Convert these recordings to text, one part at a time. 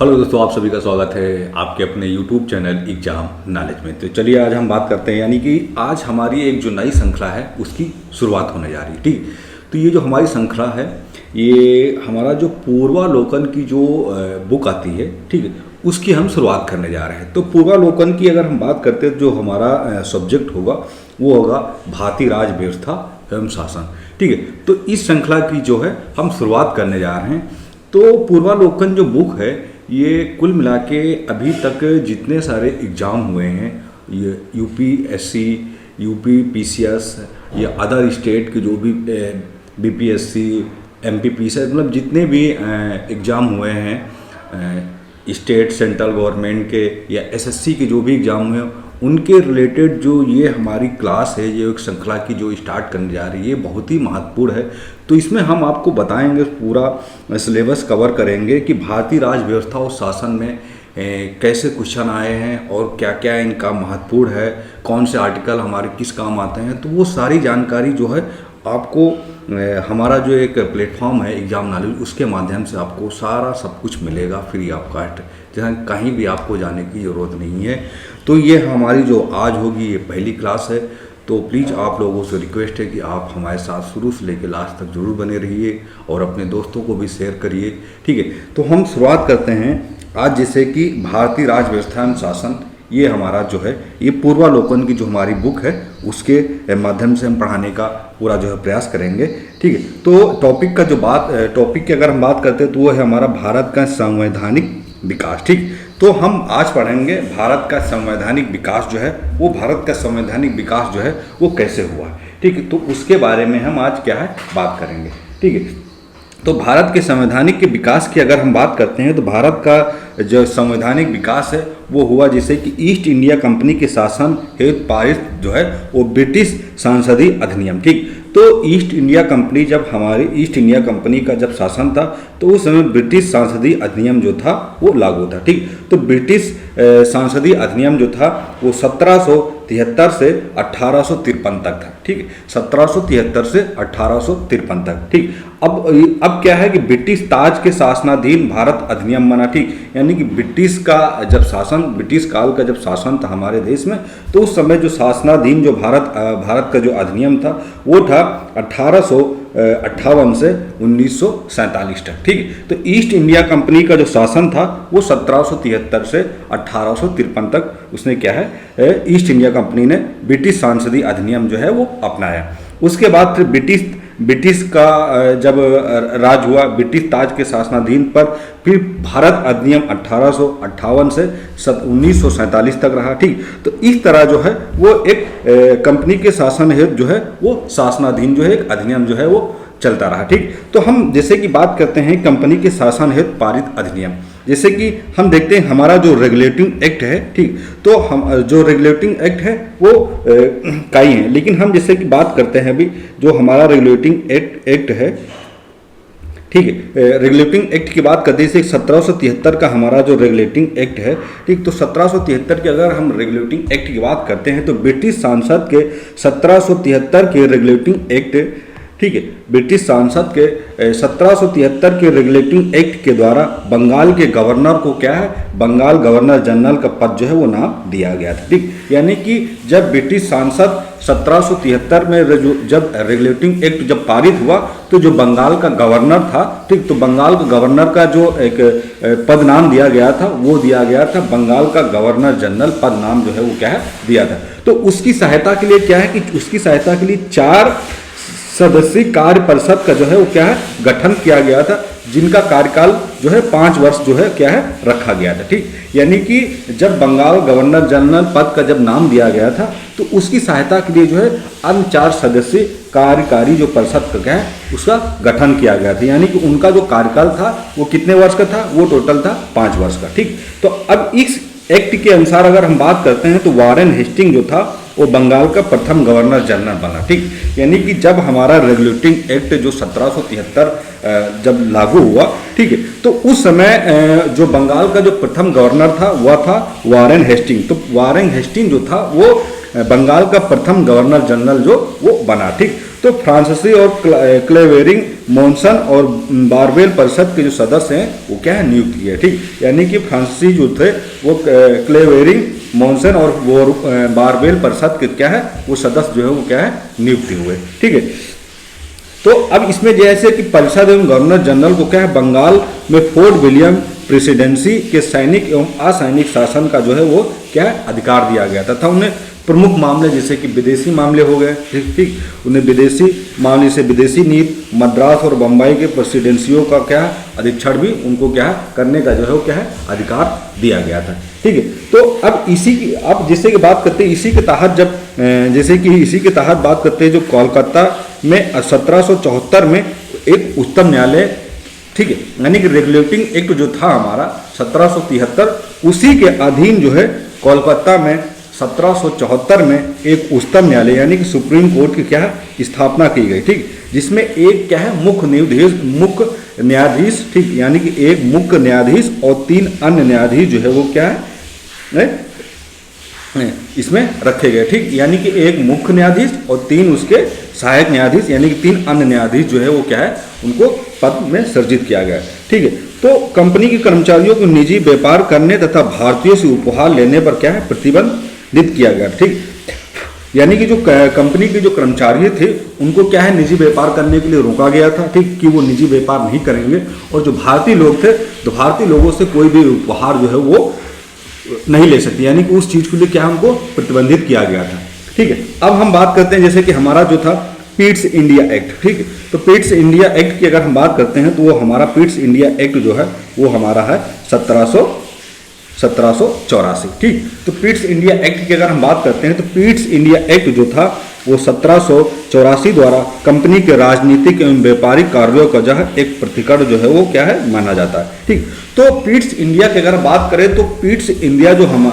Hello दोस्तों, आप सभी का स्वागत है आपके अपने YouTube चैनल एग्जाम नॉलेज में। तो चलिए आज हम बात करते हैं, यानी कि आज हमारी एक जो नई श्रृंखला है उसकी शुरुआत होने जा रही है। ठीक, तो ये जो हमारी श्रृंखला है ये हमारा जो पूर्वालोकन की जो बुक आती है, ठीक है, उसकी हम शुरुआत करने जा रहे हैं। तो पूर्वालोकन की अगर हम बात करते हैं, जो हमारा सब्जेक्ट होगा वो होगा भारतीय राज व्यवस्था एवं शासन। ठीक है, तो इस श्रृंखला की जो है हम शुरुआत करने जा रहे हैं। तो पूर्वालोकन जो बुक है ये कुल मिला के अभी तक जितने सारे एग्ज़ाम हुए हैं, ये यूपीएससी, यूपी पीसीएस या अदर स्टेट के जो भी बीपीएससी, एमपीपीसीएस, मतलब जितने भी एग्ज़ाम हुए हैं स्टेट सेंट्रल गवर्नमेंट के या एसएससी के जो भी एग्ज़ाम हुए हैं, उनके रिलेटेड जो ये हमारी क्लास है, ये एक श्रृंखला की जो स्टार्ट करने जा रही है, बहुत ही महत्वपूर्ण है। तो इसमें हम आपको बताएंगे, पूरा सिलेबस कवर करेंगे कि भारतीय राज व्यवस्था और शासन में कैसे क्वेश्चन आए हैं और क्या क्या इनका महत्वपूर्ण है, कौन से आर्टिकल हमारे किस काम आते हैं। तो वो सारी जानकारी जो है आपको हमारा जो एक प्लेटफॉर्म है एग्जाम नॉलेज, उसके माध्यम से आपको सारा सब कुछ मिलेगा फ्री ऑफ कॉस्ट, जहाँ कहीं भी आपको जाने की ज़रूरत नहीं है। तो ये हमारी जो आज होगी ये पहली क्लास है। तो प्लीज़ आप लोगों से रिक्वेस्ट है कि आप हमारे साथ शुरू से लेकर लास्ट तक जरूर बने रहिए और अपने दोस्तों को भी शेयर करिए। ठीक है, तो हम शुरुआत करते हैं आज, जैसे कि भारतीय राज व्यवस्था एवं शासन, ये हमारा जो है ये पूर्वालोकन की जो हमारी बुक है उसके माध्यम से हम पढ़ाने का पूरा जो है प्रयास करेंगे। ठीक है, तो टॉपिक की अगर हम बात करते हैं तो वो है हमारा भारत का संवैधानिक विकास। ठीक, तो हम आज पढ़ेंगे भारत का संवैधानिक विकास जो है, वो भारत का संवैधानिक विकास जो है वो कैसे हुआ है। ठीक है, तो उसके बारे में हम आज क्या है बात करेंगे। ठीक है, तो भारत के संवैधानिक के विकास की अगर हम बात करते हैं तो भारत का जो संवैधानिक विकास है वो हुआ जैसे कि ईस्ट इंडिया कंपनी के शासन हेतु पारित जो है वो ब्रिटिश संसदीय अधिनियम। ठीक, तो ईस्ट इंडिया कंपनी का जब शासन था तो उस समय ब्रिटिश संसदीय अधिनियम जो था वो लागू था। ठीक, तो ब्रिटिश संसदीय अधिनियम जो था वो 1773 से 1853 तक था। ठीक है, 1773 से 1853 तक। ठीक, अब क्या है कि ब्रिटिश ताज के शासनाधीन भारत अधिनियम बना। ठीक, यानी कि ब्रिटिश काल का जब शासन था हमारे देश में, तो उस समय जो शासनाधीन जो भारत का जो अधिनियम था वो था 1858 से 1947 तक। ठीक है, तो ईस्ट इंडिया कंपनी का जो शासन था वो 1773 से 1853 तक उसने क्या है ईस्ट इंडिया कंपनी ने ब्रिटिश संसदीय अधिनियम जो है वो अपनाया। उसके बाद फिर ब्रिटिश का जब राज हुआ, ब्रिटिश ताज के शासनाधीन पर फिर भारत अधिनियम 1858 से 1947 तक रहा। ठीक, तो इस तरह जो है वो एक कंपनी के शासन हेतु जो है वो शासनाधीन जो है एक अधिनियम जो है वो चलता रहा। ठीक, तो हम जैसे कि बात करते हैं कंपनी के शासन हेतु पारित अधिनियम, जैसे कि हम देखते हैं हमारा जो रेगुलेटिंग एक्ट है। ठीक, तो हम जो रेगुलेटिंग एक्ट है वो कई हैं, लेकिन हम जैसे कि बात करते हैं अभी जो हमारा रेगुलेटिंग एक्ट है। ठीक है, रेगुलेटिंग एक्ट की बात करते हैं, जैसे 1773 का हमारा जो रेगुलेटिंग एक्ट है। ठीक, तो 1773 के अगर हम रेगुलेटिंग एक्ट की बात करते हैं तो ब्रिटिश संसद के 1773 के रेगुलेटिंग एक्ट, ठीक है, ब्रिटिश संसद के 1773 के रेगुलेटिंग एक्ट के द्वारा बंगाल के गवर्नर को क्या है बंगाल गवर्नर जनरल का पद जो है वो नाम दिया गया था। ठीक, यानी कि जब ब्रिटिश संसद 1773 में जब रेगुलेटिंग एक्ट जब पारित हुआ तो जो बंगाल का गवर्नर था, ठीक, तो बंगाल के गवर्नर का जो एक पद नाम दिया गया था वो दिया गया था बंगाल का गवर्नर जनरल पद नाम जो है वो क्या है दिया था। तो उसकी सहायता के लिए क्या है कि उसकी सहायता के लिए 4 सदस्यीय कार्य परिषद का जो है वो क्या है गठन किया गया था, जिनका कार्यकाल जो है 5 वर्ष जो है क्या है रखा गया था। ठीक, यानी कि जब बंगाल गवर्नर जनरल पद का जब नाम दिया गया था तो उसकी सहायता के लिए जो है अन्य 4 सदस्यीय कार्यकारी जो परिषद का क्या है उसका गठन किया गया था, यानी कि उनका जो कार्यकाल था वो कितने वर्ष का था, वो टोटल था 5 वर्ष का। ठीक, तो अब इस एक्ट के अनुसार अगर हम बात करते हैं तो वारेन हेस्टिंग जो था वो बंगाल का प्रथम गवर्नर जनरल बना। ठीक, यानी कि जब हमारा रेगुलेटिंग एक्ट जो 1773 जब लागू हुआ, ठीक है, तो उस समय जो बंगाल का जो प्रथम गवर्नर था वह था वारेन हेस्टिंग। तो वारेन हेस्टिंग जो था वो बंगाल का प्रथम गवर्नर जनरल जो वो बना। ठीक, तो फ्रांसीसी और क्लेवेरिंग मॉन्सन और बारबेल परिषद के जो सदस्य हैं वो क्या है, नियुक्त किए। ठीक, यानी कि फ्रांसीसी जो थे वो क्लेवेरिंग मॉन्सन और वो बारबेल परिषद के क्या है वो सदस्य जो है वो क्या है, नियुक्त हुए। ठीक है, तो अब इसमें जैसे कि परिषद एवं गवर्नर जनरल को क्या है, बंगाल में फोर्ट विलियम प्रेसिडेंसी के सैनिक एवं असैनिक शासन का जो है वो क्या है, अधिकार दिया गया था। उन्हें प्रमुख मामले जैसे कि विदेशी मामले हो गए, ठीक, उन्हें विदेशी मामले से विदेशी नीति, मद्रास और बम्बई के प्रेसिडेंसियों का क्या अधीक्षण भी उनको क्या करने का जो है वो क्या है, अधिकार दिया गया था। ठीक है, तो अब इसी की अब जैसे कि बात करते हैं इसी के तहत जब जैसे कि इसी के तहत बात करते हैं जो कोलकाता में 1774 में एक उच्चतम न्यायालय, ठीक है, यानी कि रेगुलेटिंग एक्ट जो था हमारा 1773, उसी के अधीन जो है कोलकाता में 1774 में एक उच्चतम न्यायालय यानी कि सुप्रीम कोर्ट की क्या है स्थापना की गई। ठीक, जिसमें एक क्या है मुख्य न्यायाधीश, ठीक, यानी कि एक मुख्य न्यायाधीश और 3 अन्य न्यायाधीश जो है वो क्या है इसमें रखे गए। ठीक, यानी कि एक मुख्य न्यायाधीश और 3 उसके सहायक न्यायाधीश यानी कि 3 अन्य न्यायाधीश जो है वो क्या है उनको पद में सर्जित किया गया। ठीक है, तो कंपनी के कर्मचारियों को निजी व्यापार करने तथा भारतीयों से उपहार लेने पर क्या है प्रतिबंधित किया गया। ठीक, यानी कि जो कंपनी के जो कर्मचारी थे उनको क्या है निजी व्यापार करने के लिए रोका गया था। ठीक, कि वो निजी व्यापार नहीं करेंगे, और जो भारतीय लोग थे तो भारतीय लोगों से कोई भी उपहार जो है वो नहीं ले सकते, यानी कि उस चीज के लिए क्या हमको प्रतिबंधित किया गया था। ठीक है, अब हम बात करते हैं जैसे कि हमारा जो था पिट्स इंडिया एक्ट। ठीक है, तो पिट्स इंडिया एक्ट की अगर हम बात करते हैं तो वो हमारा पिट्स इंडिया एक्ट जो है वो हमारा है 1784। ठीक, तो पिट्स इंडिया एक्ट की अगर हम बात करते हैं तो पिट्स इंडिया एक्ट जो था वो 1784 द्वारा कंपनी के राजनीतिक एवं व्यापारिक कार्यों का जो है एक प्रतिकरण जो है वो क्या है माना जाता है। ठीक, तो पिट्स इंडिया की अगर बात करें तो पिट्स इंडिया जो हम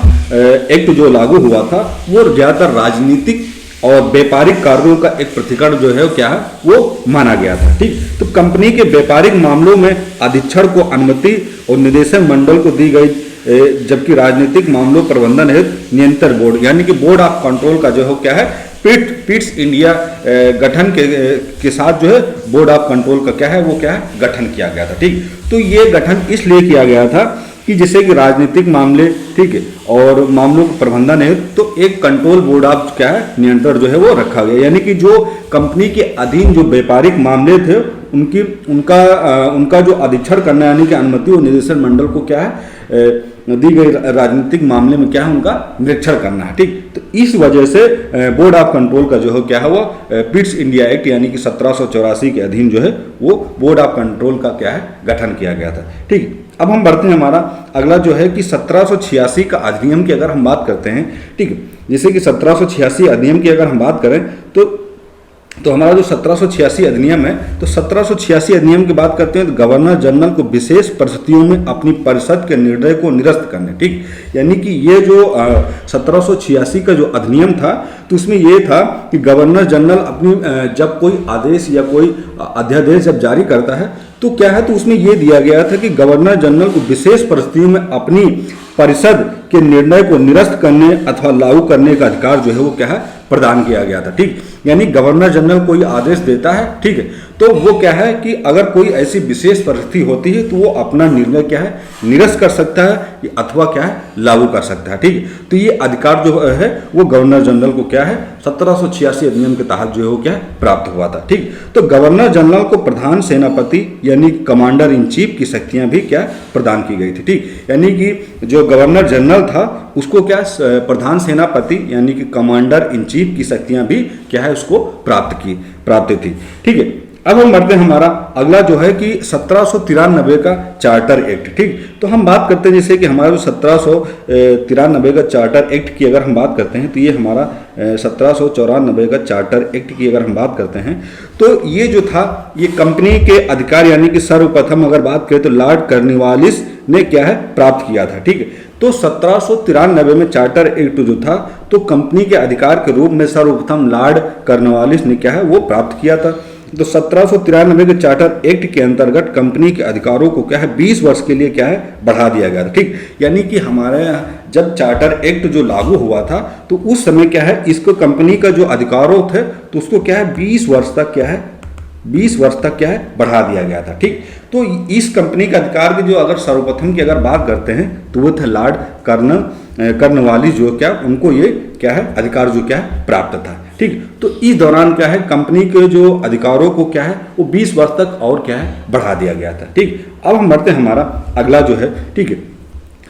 एक्ट जो लागू हुआ था वो ज़्यादातर राजनीतिक और व्यापारिक कार्यों का एक प्रतिकरण जो है क्या है वो माना गया था। ठीक, तो कंपनी के व्यापारिक मामलों में अधीक्षण को अनुमति और निदेशक मंडल को दी गई, जबकि राजनीतिक मामलों प्रबंधन हेतु नियंत्रण बोर्ड यानी कि बोर्ड ऑफ कंट्रोल का जो है क्या है पिट्स इंडिया गठन के साथ जो है बोर्ड ऑफ कंट्रोल का क्या है वो क्या है गठन किया गया था। ठीक, तो ये गठन इसलिए किया गया था कि जैसे कि राजनीतिक मामले, ठीक है, और मामलों का प्रबंधन है तो एक कंट्रोल बोर्ड ऑफ क्या है नियंत्रण जो है वो रखा गया, यानी कि जो कंपनी के अधीन जो व्यापारिक मामले थे उनका जो अधीक्षण करना यानी कि अनुमति और निदेशन मंडल को क्या है दी गई राजनीतिक मामले में क्या है उनका निरीक्षण करना है। ठीक, तो इस वजह से बोर्ड ऑफ कंट्रोल का जो है क्या है वो पिट्स इंडिया एक्ट यानी कि 1784 के अधीन जो है वो बोर्ड ऑफ कंट्रोल का क्या है गठन किया गया था। ठीक, अब हम बढ़ते हैं हमारा अगला जो है कि 1786 का अधिनियम की अगर हम बात करते हैं। ठीक, जैसे कि 1786 अधिनियम की अगर हम बात करें तो हमारा जो 1786 अधिनियम है तो 1786 अधिनियम की बात करते हैं तो गवर्नर जनरल को विशेष परिस्थितियों में अपनी परिषद के निर्णय को निरस्त करने। ठीक, यानी कि ये जो 1786 का जो अधिनियम था तो उसमें ये था कि गवर्नर जनरल अपनी जब कोई आदेश या कोई अध्यादेश जब जारी करता है तो क्या है तो उसमें ये दिया गया था कि गवर्नर जनरल को विशेष परिस्थितियों में अपनी परिषद के निर्णय को निरस्त करने अथवा लागू करने का अधिकार जो है वो क्या है प्रदान किया गया था। ठीक, यानी गवर्नर जनरल कोई आदेश देता है, ठीक है, तो वो क्या है कि अगर कोई ऐसी विशेष परिस्थिति होती है तो वो अपना निर्णय क्या है निरस्त कर सकता है अथवा क्या है लागू कर सकता है। ठीक है, तो ये अधिकार जो है वो गवर्नर जनरल को क्या है 1786 अधिनियम के तहत जो है वो क्या है प्राप्त हुआ था। ठीक, तो गवर्नर जनरल को प्रधान सेनापति यानी कमांडर इन चीफ की शक्तियां भी क्या प्रदान की गई थी। ठीक, यानी कि जो गवर्नर जनरल था उसको क्या प्रधान सेनापति यानी कि कमांडर इन चीफ की शक्तियां भी क्या है उसको प्राप्त थी। ठीक है, अब हम बढ़ते हैं हमारा अगला जो है कि 1793 का चार्टर एक्ट। ठीक, तो हम बात करते हैं जैसे कि हमारा जो 1793 का चार्टर एक्ट की अगर हम बात करते हैं तो ये हमारा 1794 का चार्टर एक्ट की अगर हम बात करते हैं तो ये जो था ये कंपनी के अधिकार यानी कि सर्वप्रथम अगर बात करें तो लॉर्ड कॉर्नवालिस ने क्या है प्राप्त किया था। ठीक है, तो 1793 में चार्टर एक्ट जो था तो कंपनी के अधिकार के रूप में सर्वप्रथम लॉर्ड कॉर्नवालिस ने क्या है वो प्राप्त किया था। तो 1793 के चार्टर एक्ट के अंतर्गत कंपनी के अधिकारों को क्या है 20 वर्ष के लिए क्या है बढ़ा दिया गया था। ठीक, यानी कि हमारे यहाँ जब चार्टर एक्ट जो लागू हुआ था तो उस समय क्या है इसको कंपनी का जो अधिकारों थे तो उसको क्या है 20 वर्ष तक क्या है 20 वर्ष तक क्या है बढ़ा दिया गया था। ठीक, तो इस कंपनी के अधिकार की जो अगर सर्वप्रथम की अगर बात करते हैं तो वो थे लॉर्ड कर्नवालिस जो क्या उनको ये क्या है अधिकार जो क्या है प्राप्त था। ठीक, तो इस दौरान क्या है कंपनी के जो अधिकारों को क्या है वो 20 वर्ष तक और क्या है बढ़ा दिया गया था। ठीक, अब हम बढ़ते हैं हमारा अगला जो है। ठीक है,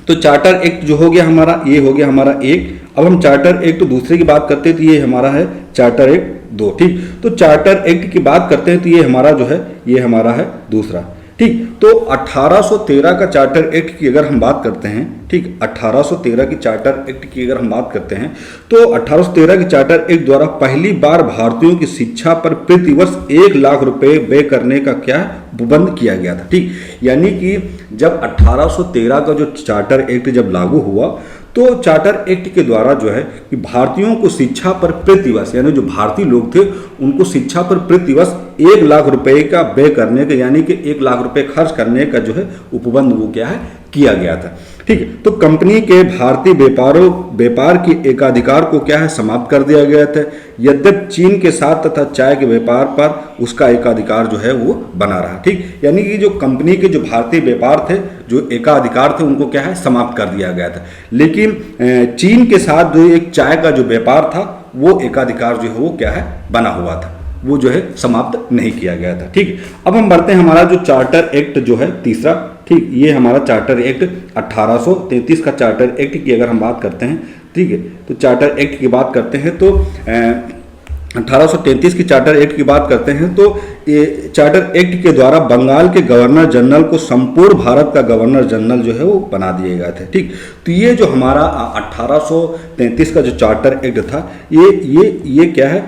तो चार्टर एक्ट जो हो गया हमारा ये हो गया हमारा एक। अब हम चार्टर एक्ट तो दूसरे की बात करते हैं तो ये हमारा है चार्टर एक्ट 2। ठीक, तो चार्टर एक्ट की बात करते हैं तो ये हमारा जो है ये हमारा है दूसरा। ठीक, तो 1813 का चार्टर एक्ट की अगर हम बात करते हैं, ठीक 1813 की चार्टर एक्ट की अगर हम बात करते हैं तो 1813 की चार्टर एक्ट द्वारा पहली बार भारतीयों की शिक्षा पर प्रतिवर्ष 1 लाख रुपए व्यय करने का क्या प्रबंध किया गया था। ठीक, यानी कि जब 1813 का जो चार्टर एक्ट जब लागू हुआ तो चार्टर एक्ट के द्वारा जो है कि भारतीयों को शिक्षा पर प्रतिवर्ष यानी जो भारतीय लोग थे उनको शिक्षा पर प्रतिवर्ष 1 लाख रुपए का व्यय करने का यानी कि 1 लाख रुपए खर्च करने का जो है उपबंध वो क्या है किया गया था। ठीक है, तो कंपनी के भारतीय व्यापार के एकाधिकार को क्या है समाप्त कर दिया गया था। यद्यपि चीन के साथ तथा चाय के व्यापार पर उसका एकाधिकार जो है वो बना रहा। ठीक, यानी कि जो कंपनी के जो भारतीय व्यापार थे जो एकाधिकार थे उनको क्या है समाप्त कर दिया गया था, लेकिन चीन के साथ जो एक चाय का जो व्यापार था वो एकाधिकार जो है वो क्या है बना हुआ था, वो जो है समाप्त नहीं किया गया था। ठीक, अब हम बढ़ते हैं हमारा जो चार्टर एक्ट जो है तीसरा। ठीक, ये हमारा चार्टर एक्ट 1833 का चार्टर एक्ट की अगर हम बात करते हैं, ठीक है, तो चार्टर एक्ट की बात करते हैं तो 1833 की चार्टर एक्ट की बात करते हैं तो ये चार्टर एक्ट के द्वारा बंगाल के गवर्नर जनरल को संपूर्ण भारत का गवर्नर जनरल जो है वो बना दिए गए थे। ठीक, तो ये जो हमारा 1833 का जो चार्टर एक्ट था ये क्या है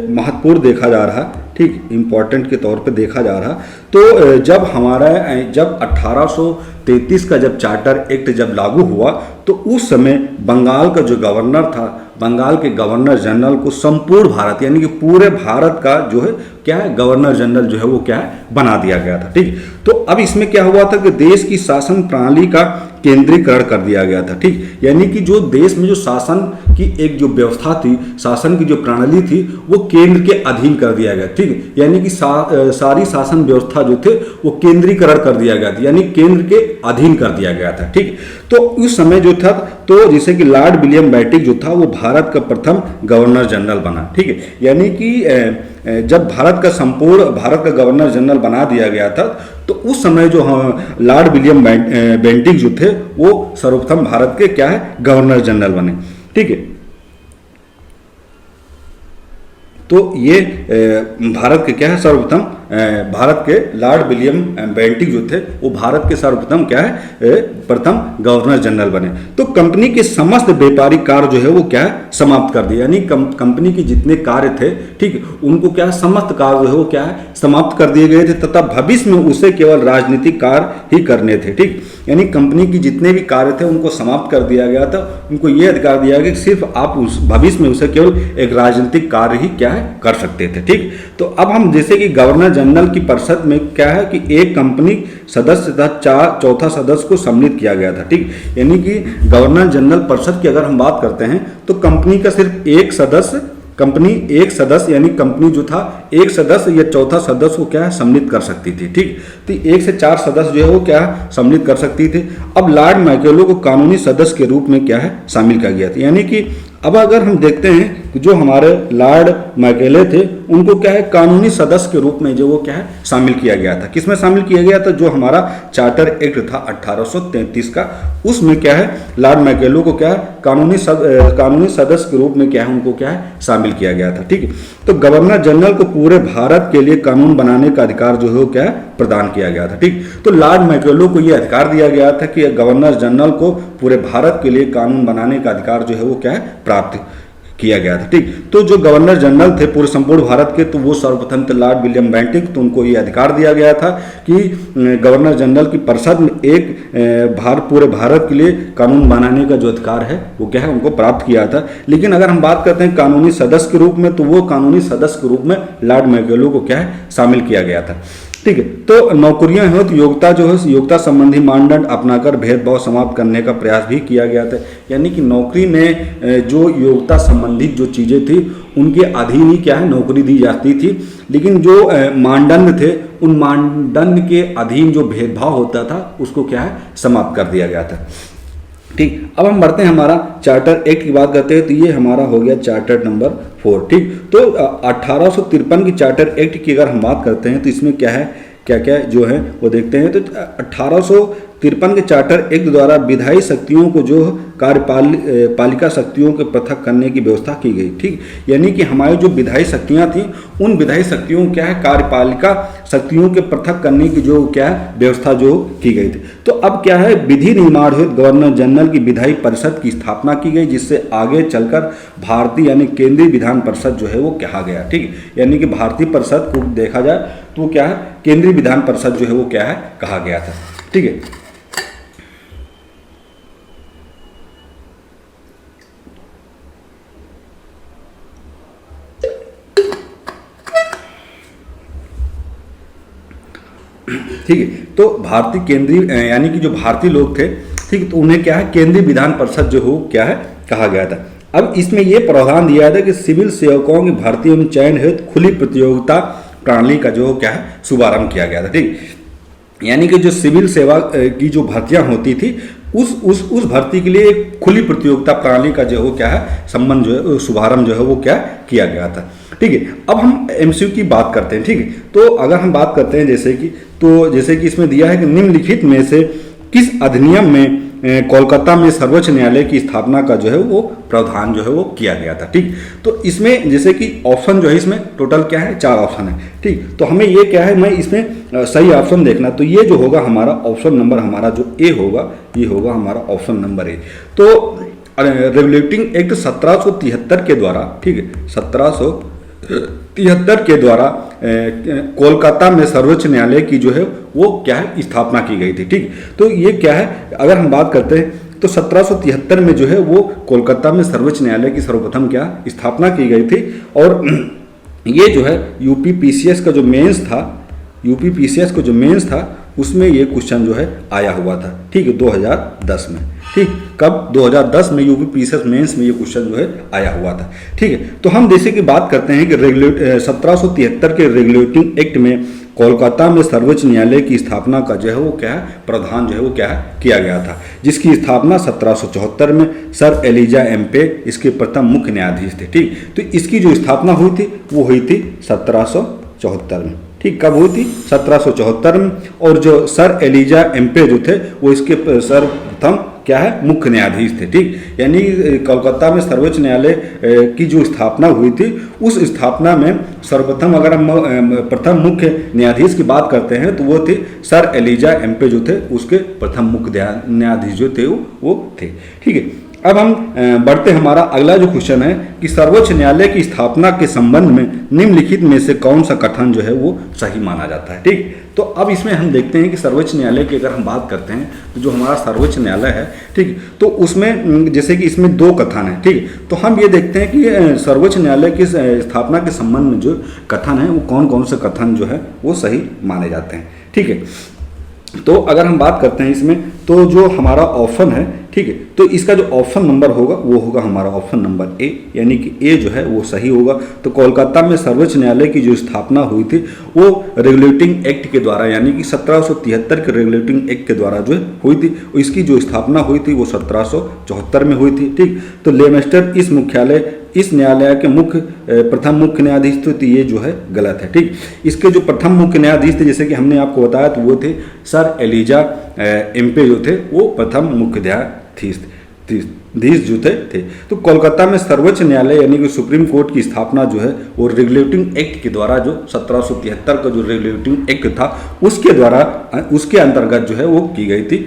महत्वपूर्ण देखा जा रहा। ठीक, इम्पोर्टेंट के तौर पे देखा जा रहा। तो जब 1833 का जब चार्टर एक्ट जब लागू हुआ तो उस समय बंगाल का जो गवर्नर था, बंगाल के गवर्नर जनरल को संपूर्ण भारत यानी कि पूरे भारत का जो है क्या है गवर्नर जनरल जो है वो क्या है बना दिया गया था। ठीक, तो अब इसमें क्या हुआ था कि देश की शासन प्रणाली का केंद्रीकरण कर दिया गया था। ठीक, यानी कि जो देश में जो शासन की एक जो व्यवस्था थी, शासन की जो प्रणाली थी वो केंद्र के अधीन कर दिया गया। ठीक, यानी कि सारी शासन व्यवस्था जो थे वो केंद्रीकरण कर दिया गया था यानी केंद्र के अधीन कर दिया गया था। ठीक, तो उस समय जो था तो जैसे कि लॉर्ड विलियम बेंटिक जो था वो भारत का प्रथम गवर्नर जनरल बना। ठीक है, यानी कि जब भारत का गवर्नर जनरल बना दिया गया था तो उस समय जो लॉर्ड विलियम बेंटिक जो थे वो सर्वप्रथम भारत के क्या है गवर्नर जनरल बने। ठीक है, तो ये भारत के क्या है सर्वप्रथम भारत के लॉर्ड विलियम बेंटिक जो थे वो भारत के सर्वप्रथम क्या है प्रथम गवर्नर जनरल बने। तो कंपनी के समस्त व्यापारिक कार्य जो है वो क्या है समाप्त कर दिए, यानी कंपनी के जितने कार्य थे ठीक उनको क्या है समस्त कार्य जो है वो क्या है समाप्त कर दिए गए थे तथा भविष्य में उसे केवल राजनीतिक कार्य ही करने थे। ठीक, यानी कंपनी की जितने भी कार्य थे उनको समाप्त कर दिया गया था, उनको ये अधिकार दिया गया कि सिर्फ आप उस भविष्य में उसे केवल एक राजनीतिक कार्य ही क्या है कर सकते थे। ठीक, तो अब हम जैसे कि गवर्नर जनरल की परिषद में क्या है कि एक कंपनी सदस्य तथा चौथा सदस्य को सम्मिलित किया गया था। ठीक, यानी कि गवर्नर जनरल परिषद की अगर हम बात करते हैं तो कंपनी का सिर्फ एक सदस्य यानी कंपनी जो था एक सदस्य या चौथा सदस्य को क्या है सम्मिलित कर सकती थी। ठीक, तो 1 से 4 सदस्य जो है वो क्या है सम्मिलित कर सकती थी। अब लॉर्ड मैकेलो को कानूनी सदस्य के रूप में क्या है शामिल किया गया था, यानी कि अब अगर हम देखते हैं कि जो हमारे लॉर्ड मैकेले थे उनको क्या है कानूनी सदस्य के रूप में जो वो क्या है शामिल किया गया था। किसमें शामिल किया गया था, जो हमारा चार्टर एक्ट था 1833 का, उसमें क्या है लॉर्ड मैकेलो को क्या है कानूनी सदस्य के रूप में क्या है उनको क्या है शामिल किया गया था। ठीक है, तो गवर्नर जनरल को पूरे भारत के लिए कानून बनाने का अधिकार जो है वो क्या है प्रदान किया गया था। ठीक, तो लॉर्ड मैकेलो को यह अधिकार दिया गया था कि गवर्नर जनरल को पूरे भारत के लिए कानून बनाने का अधिकार जो है वो क्या है प्राप्त किया गया था। ठीक, तो जो गवर्नर जनरल थे पूरे संपूर्ण भारत के, तो वो सर्वप्रथम थे लॉर्ड विलियम बेंटिक। तो उनको ये अधिकार दिया गया था कि गवर्नर जनरल की परिषद में एक पूरे भारत के लिए कानून बनाने का जो अधिकार है वो क्या है, उनको प्राप्त किया था। लेकिन अगर हम बात करते हैं कानूनी सदस्य के रूप में, तो वो कानूनी सदस्य के रूप में लॉर्ड मैकेलो को क्या है, शामिल किया गया था। ठीक है, तो नौकरियां हैं तो योग्यता जो है, योग्यता संबंधी मानदंड अपनाकर भेदभाव समाप्त करने का प्रयास भी किया गया था। यानी कि नौकरी में जो योग्यता संबंधित जो चीज़ें थी उनके अधीन ही क्या है, नौकरी दी जाती थी। लेकिन जो मानदंड थे, उन मानदंड के अधीन जो भेदभाव होता था उसको क्या है, समाप्त कर दिया गया था। ठीक, अब हम बढ़ते हैं हमारा चार्टर एक्ट की बात करते हैं। तो ये हमारा हो गया चार्टर नंबर 4। ठीक, तो 1853 की चार्टर एक्ट की अगर हम बात करते हैं तो इसमें क्या है, क्या क्या जो है वो देखते हैं। तो 1853 के चार्टर एक्ट द्वारा विधायी शक्तियों को जो पालिका शक्तियों के पृथक करने की व्यवस्था की गई। ठीक, यानी कि हमारी जो विधायी शक्तियां थी, उन विधायी शक्तियों क्या है, कार्यपालिका शक्तियों के पृथक करने की जो क्या है, व्यवस्था जो की गई थी। तो अब क्या है, विधि निर्माण हेतु गवर्नर जनरल की विधायी परिषद की स्थापना की गई, जिससे आगे चलकर भारतीय यानी केंद्रीय विधान परिषद जो है वो कहा गया। ठीक, यानी कि भारतीय परिषद को देखा जाए तो वो क्या है, केंद्रीय विधान परिषद जो है वो क्या है, कहा गया था। ठीक है, ठीक है, तो भारतीय केंद्रीय यानी कि जो भारतीय लोग थे, ठीक, तो उन्हें क्या है, केंद्रीय विधान परिषद जो हो क्या है, कहा गया था। अब इसमें यह प्रावधान दिया था कि सिविल सेवकों की भर्ती एवं चयन हेतु खुली प्रतियोगिता प्रणाली का जो क्या है, शुभारंभ किया गया था। ठीक, यानी कि जो सिविल सेवा की जो भर्तियां होती थी, उस भर्ती के लिए एक खुली प्रतियोगिता प्रणाली का जो क्या है, संबंध जो है, शुभारंभ जो है वो क्या किया गया था। ठीक है, अब हम एमसीक्यू की बात करते हैं। ठीक है, तो अगर हम बात करते हैं जैसे कि इसमें दिया है कि निम्नलिखित में से किस अधिनियम में कोलकाता में सर्वोच्च न्यायालय की स्थापना का जो है वो प्रावधान जो है वो किया गया था। ठीक, तो इसमें जैसे कि ऑप्शन जो है, इसमें टोटल क्या है, 4 ऑप्शन है। ठीक, तो हमें ये क्या है, मैं इसमें सही ऑप्शन देखना। तो ये जो होगा हमारा ऑप्शन नंबर, हमारा जो ए होगा, ये होगा हमारा ऑप्शन नंबर ए। तो रेगुलेटिंग एक्ट 1773 के द्वारा, ठीक है, 1773 के द्वारा कोलकाता में सर्वोच्च न्यायालय की जो है वो क्या है, स्थापना की गई थी। ठीक, तो ये क्या है, अगर हम बात करते हैं तो 1773 में जो है वो कोलकाता में सर्वोच्च न्यायालय की सर्वप्रथम क्या स्थापना की गई थी। और ये जो है यूपीपीसीएस का जो मेंस था, उसमें ये क्वेश्चन जो है आया हुआ था। ठीक है, 2010 में। ठीक, कब, 2010 में यूपीपीसीएस मेंस में ये क्वेश्चन जो है आया हुआ था। ठीक है, तो हम जैसे कि बात करते हैं कि 1773 के रेगुलेटिंग एक्ट में कोलकाता में सर्वोच्च न्यायालय की स्थापना का जो है वो क्या है, प्रावधान जो है वो क्या है, किया गया था, जिसकी स्थापना 1774 में सर एलिजा एम्पे इसके प्रथम मुख्य न्यायाधीश थे। ठीक, तो इसकी जो स्थापना हुई थी वो हुई थी 1774 में। ठीक, कब हुई थी, 1774 में। और जो सर एलिजा एम्पे जो थे वो इसके सर्वप्रथम क्या है, मुख्य न्यायाधीश थे। ठीक, यानी कोलकाता में सर्वोच्च न्यायालय की जो स्थापना हुई थी, उस स्थापना में सर्वप्रथम अगर हम प्रथम मुख्य न्यायाधीश की बात करते हैं तो वो थे सर एलिजा एम्पे जो थे, उसके प्रथम मुख्य न्यायाधीश जो थे वो थे। ठीक है, अब हम बढ़ते, हमारा अगला जो क्वेश्चन है कि सर्वोच्च न्यायालय की स्थापना के संबंध में निम्नलिखित में से कौन सा कथन जो है वो सही माना जाता है। ठीक, तो अब इसमें हम देखते हैं कि सर्वोच्च न्यायालय की अगर हम बात करते हैं तो जो हमारा सर्वोच्च न्यायालय है, ठीक, तो उसमें जैसे कि इसमें 2 कथन है। ठीक, तो हम ये देखते हैं कि सर्वोच्च न्यायालय की स्थापना के संबंध में जो कथन है वो कौन कौन से कथन जो है वो सही माने जाते हैं। ठीक है, तो अगर हम बात करते हैं इसमें, तो जो हमारा ऑप्शन है, ठीक है, तो इसका जो ऑप्शन नंबर होगा वो होगा हमारा ऑप्शन नंबर ए, यानी कि ए जो है वो सही होगा। तो कोलकाता में सर्वोच्च न्यायालय की जो स्थापना हुई थी वो रेगुलेटिंग एक्ट के द्वारा, यानी कि 1773 के रेगुलेटिंग एक्ट के द्वारा जो हुई थी। इसकी जो स्थापना हुई थी वो 1774 में हुई थी। ठीक, तो लेमेस्टर इस न्यायालय के प्रथम मुख्य न्यायाधीश थे, तो ये जो है गलत है। ठीक, इसके जो प्रथम मुख्य न्यायाधीश थे, जैसे कि हमने आपको बताया, तो वो थे सर एलिजा एम्पे जो थे वो प्रथम मुख्य न्यायाधीश जो थे। तो कोलकाता में सर्वोच्च न्यायालय यानी कि सुप्रीम कोर्ट की स्थापना जो है वो रेगुलेटिंग एक्ट के द्वारा, जो 1773 का जो रेगुलेटिंग एक्ट था उसके द्वारा, उसके अंतर्गत जो है वो की गई थी।